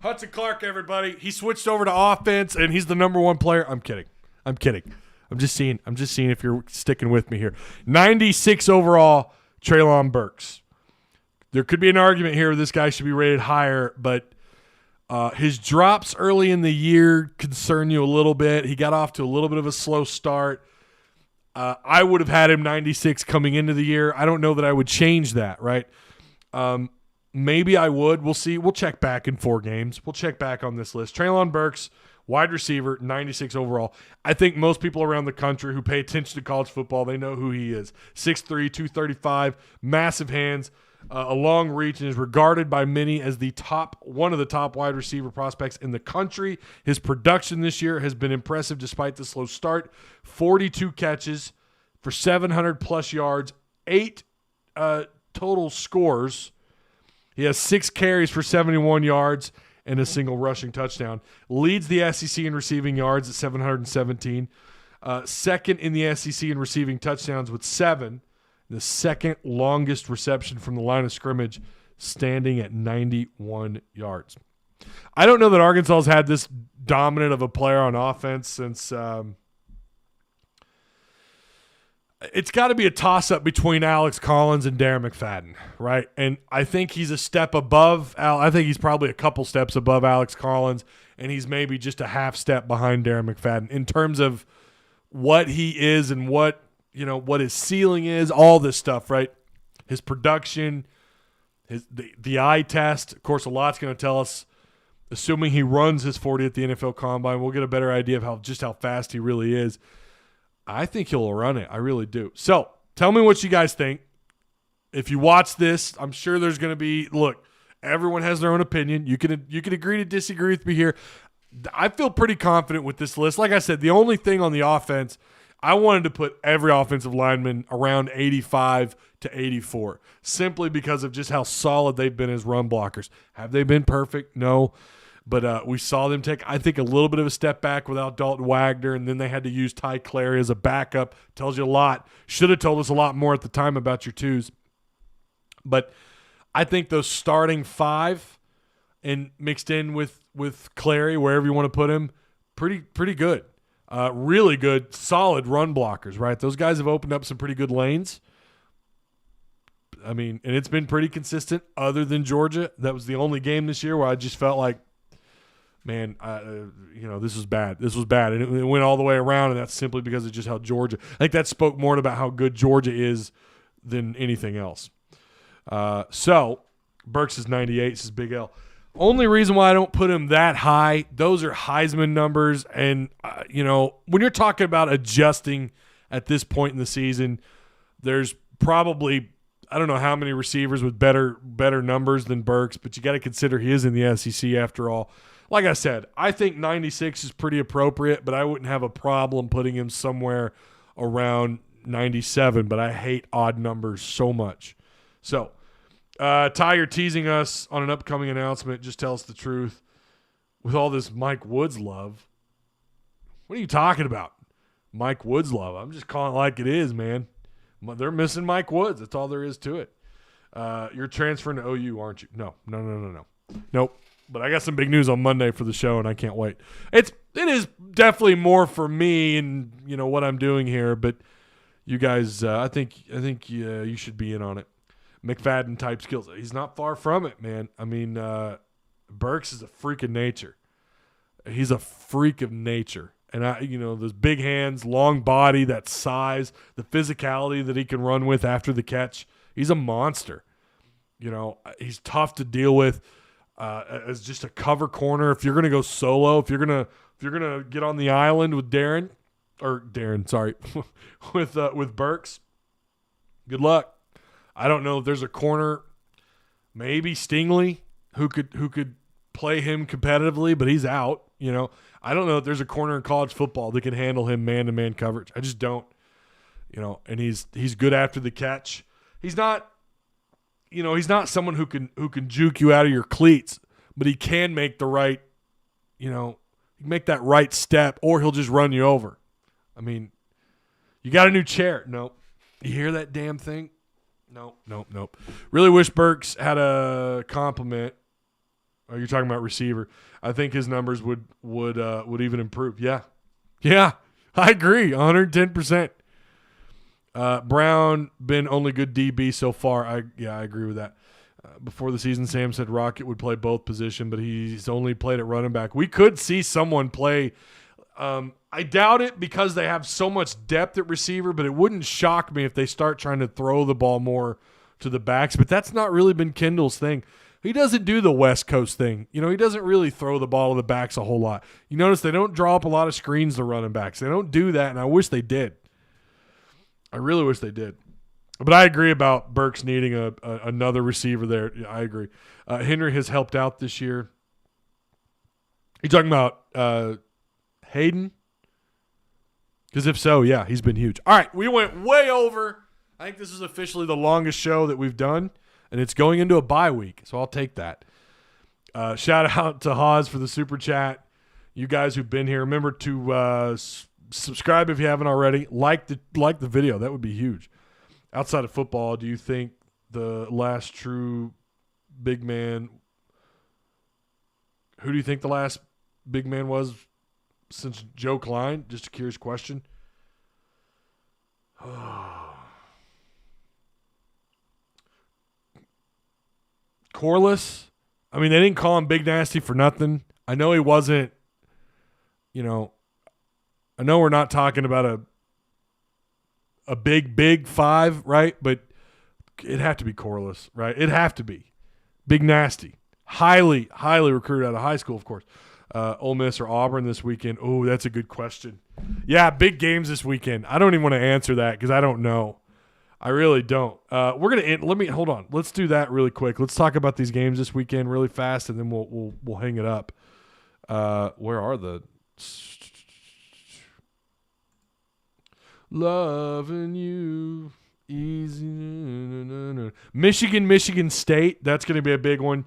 Hudson Clark, everybody. He switched over to offense, and he's the number 1 player. I'm kidding. I'm just seeing if you're sticking with me here. 96 overall, Treylon Burks. There could be an argument here where this guy should be rated higher, but his drops early in the year concern you a little bit. He got off to a little bit of a slow start. I would have had him 96 coming into the year. I don't know that I would change that, right? Maybe I would. We'll see. We'll check back in 4 games. We'll check back on this list. Treylon Burks, wide receiver, 96 overall. I think most people around the country who pay attention to college football, they know who he is. 6'3", 235, massive hands. a long reach, and is regarded by many as one of the top wide receiver prospects in the country. His production this year has been impressive despite the slow start. 42 catches for 700-plus yards, 8 total scores. He has 6 carries for 71 yards and a single rushing touchdown. Leads the SEC in receiving yards at 717. Second in the SEC in receiving touchdowns with 7. The second longest reception from the line of scrimmage, standing at 91 yards. I don't know that Arkansas has had this dominant of a player on offense since it's got to be a toss-up between Alex Collins and Darren McFadden, right? And I think he's a step above. I think he's probably a couple steps above Alex Collins, and he's maybe just a half step behind Darren McFadden in terms of what he is and what his ceiling is, all this stuff, right? His production, the eye test. Of course, a lot's going to tell us, assuming he runs his 40 at the NFL Combine, we'll get a better idea of how fast he really is. I think he'll run it. I really do. So tell me what you guys think. If you watch this, I'm sure there's going to be, look, everyone has their own opinion. You can agree to disagree with me here. I feel pretty confident with this list. Like I said, the only thing on the offense, I wanted to put every offensive lineman around 85 to 84, simply because of just how solid they've been as run blockers. Have they been perfect? No. But we saw them take, I think, a little bit of a step back without Dalton Wagner, and then they had to use Ty Clary as a backup. Tells you a lot. Should have told us a lot more at the time about your twos. But I think those starting 5 and mixed in with Clary, wherever you want to put him, pretty good. Really good, solid run blockers, right? Those guys have opened up some pretty good lanes. I mean, and it's been pretty consistent other than Georgia. That was the only game this year where I just felt like, man, this was bad. This was bad. And it went all the way around, and that's simply because of just how Georgia – I think that spoke more about how good Georgia is than anything else. So Burks is 98. This is Big L. Only reason why I don't put him that high, those are Heisman numbers. And, when you're talking about adjusting at this point in the season, there's probably – I don't know how many receivers with better numbers than Burks, but you got to consider he is in the SEC after all. Like I said, I think 96 is pretty appropriate, but I wouldn't have a problem putting him somewhere around 97, but I hate odd numbers so much. So, Ty, you're teasing us on an upcoming announcement. Just tell us the truth. With all this Mike Woods love, what are you talking about? Mike Woods love. I'm just calling it like it is, man. They're missing Mike Woods. That's all there is to it. You're transferring to OU, aren't you? No. Nope. But I got some big news on Monday for the show, and I can't wait. It is definitely more for me and what I'm doing here. But you guys, I think you should be in on it. McFadden type skills. He's not far from it, man. I mean, Burks is a freak of nature. He's a freak of nature. And those big hands, long body, that size, the physicality that he can run with after the catch. He's a monster. He's tough to deal with as just a cover corner. If you're going to go solo, if you're going to get on the island with with Burks, good luck. I don't know if there's a corner, maybe Stingley, who could play him competitively, but he's out. I don't know if there's a corner in college football that can handle him man-to-man coverage. I just don't. And he's good after the catch. He's not someone who can juke you out of your cleats, but he can make the right, make that right step, or he'll just run you over. I mean, you got a new chair. Nope. You hear that damn thing? Nope. Really wish Burks had a compliment. Oh, you're talking about receiver. I think his numbers would even improve. Yeah, I agree, 110%. Brown been only good DB so far. I agree with that. Before the season, Sam said Rocket would play both positions, but he's only played at running back. We could see someone play. I doubt it because they have so much depth at receiver, but it wouldn't shock me if they start trying to throw the ball more to the backs. But that's not really been Kendall's thing. He doesn't do the West Coast thing. He doesn't really throw the ball to the backs a whole lot. You notice they don't draw up a lot of screens to running backs. They don't do that, and I wish they did. I really wish they did. But I agree about Burks needing another receiver there. Yeah, I agree. Henry has helped out this year. You talking about Hayden? Because if so, yeah, he's been huge. All right, we went way over. I think this is officially the longest show that we've done, and it's going into a bye week, so I'll take that. Shout out to Hawes for the super chat. You guys who've been here, remember to subscribe if you haven't already. Like the video. That would be huge. Outside of football, do you think the last true big man – who do you think the last big man was since Joe Klein? Just a curious question. Corliss. I mean, they didn't call him Big Nasty for nothing. I know he wasn't, I know we're not talking about a big five, right? But it'd have to be Corliss, right? It'd have to be. Big Nasty. Highly recruited out of high school, of course. Ole Miss or Auburn this weekend? Oh, that's a good question. Yeah, big games this weekend. I don't even want to answer that because I don't know. I really don't. We're gonna end. Hold on. Let's do that really quick. Let's talk about these games this weekend really fast, and then we'll hang it up. Where are the loving you easy? No. Michigan State. That's gonna be a big one.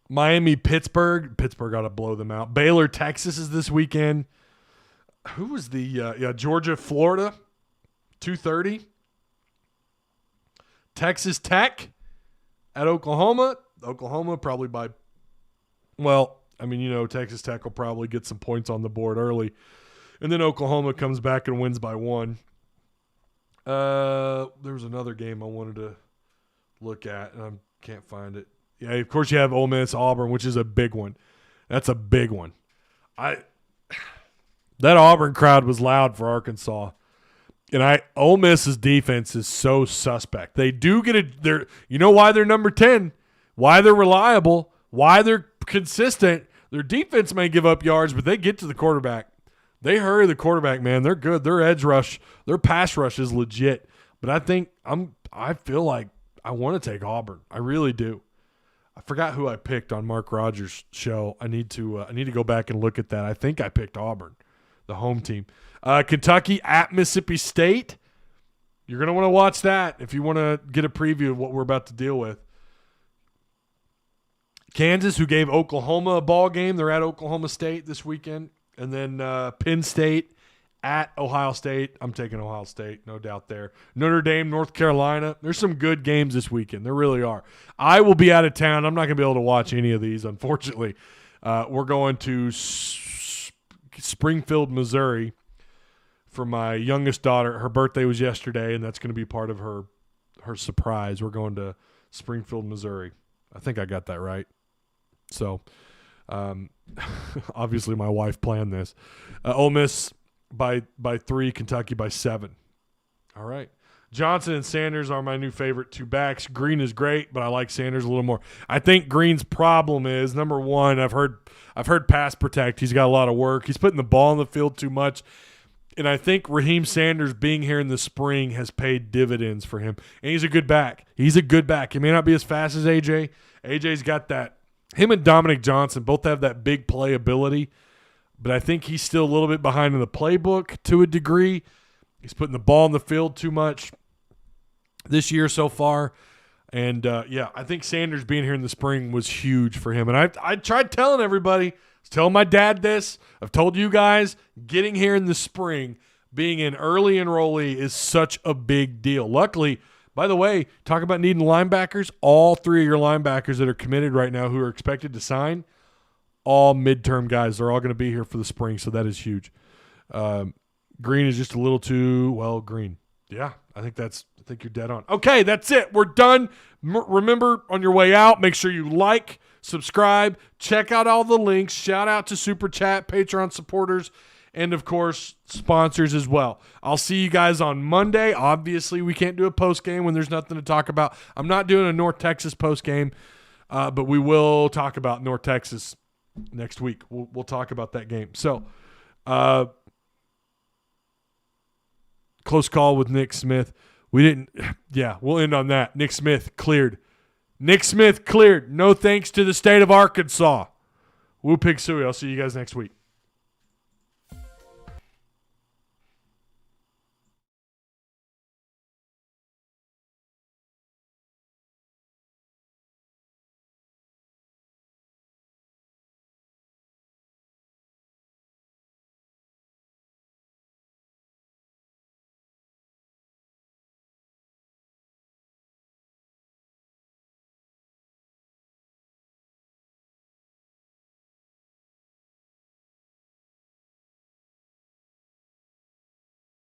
Miami, Pittsburgh. Pittsburgh got to blow them out. Baylor, Texas is this weekend. Who was the Georgia, Florida, 2:30. Texas Tech at Oklahoma. Oklahoma probably by, Texas Tech will probably get some points on the board early. And then Oklahoma comes back and wins by 1. There was another game I wanted to look at, and I can't find it. Yeah, of course you have Ole Miss, Auburn, which is a big one. That's a big one. That Auburn crowd was loud for Arkansas. And Ole Miss's defense is so suspect. They do get you know why they're number 10, why they're reliable, why they're consistent. Their defense may give up yards, but they get to the quarterback. They hurry the quarterback, man. They're good. Their edge rush, their pass rush is legit. But I feel like I want to take Auburn. I really do. I forgot who I picked on Mark Rogers' show. I need to go back and look at that. I think I picked Auburn, the home team. Kentucky at Mississippi State. You're going to want to watch that if you want to get a preview of what we're about to deal with. Kansas, who gave Oklahoma a ball game. They're at Oklahoma State this weekend. And then Penn State at Ohio State. I'm taking Ohio State, no doubt there. Notre Dame, North Carolina. There's some good games this weekend. There really are. I will be out of town. I'm not going to be able to watch any of these, unfortunately. We're going to Springfield, Missouri for my youngest daughter. Her birthday was yesterday, and that's going to be part of her surprise. We're going to Springfield, Missouri. I think I got that right. So, obviously my wife planned this. Ole Miss by 3, Kentucky by 7. All right. Johnson and Sanders are my new favorite 2 backs. Green is great, but I like Sanders a little more. I think Green's problem is, number one, I've heard pass protect. He's got a lot of work. He's putting the ball in the field too much. And I think Raheem Sanders being here in the spring has paid dividends for him. And he's a good back. He's a good back. He may not be as fast as AJ. AJ's got that. Him and Dominic Johnson both have that big play ability. But I think he's still a little bit behind in the playbook to a degree. He's putting the ball in the field too much this year so far. And, I think Sanders being here in the spring was huge for him. And I tried telling everybody, I was telling my dad this. I've told you guys, getting here in the spring, being an early enrollee is such a big deal. Luckily, by the way, talk about needing linebackers. All 3 of your linebackers that are committed right now who are expected to sign, all midterm guys. They're all going to be here for the spring, so that is huge. Green is just a little too, green. Yeah, I think you're dead on. Okay, that's it. We're done. Remember, on your way out, make sure you like, subscribe, check out all the links. Shout out to Super Chat, Patreon supporters, and, of course, sponsors as well. I'll see you guys on Monday. Obviously, we can't do a post-game when there's nothing to talk about. I'm not doing a North Texas post-game, but we will talk about North Texas next week. We'll talk about that game. So, Close call with Nick Smith. We didn't. Yeah, we'll end on that. Nick Smith cleared. Nick Smith cleared. No thanks to the state of Arkansas. Woo Pig Suey. I'll see you guys next week.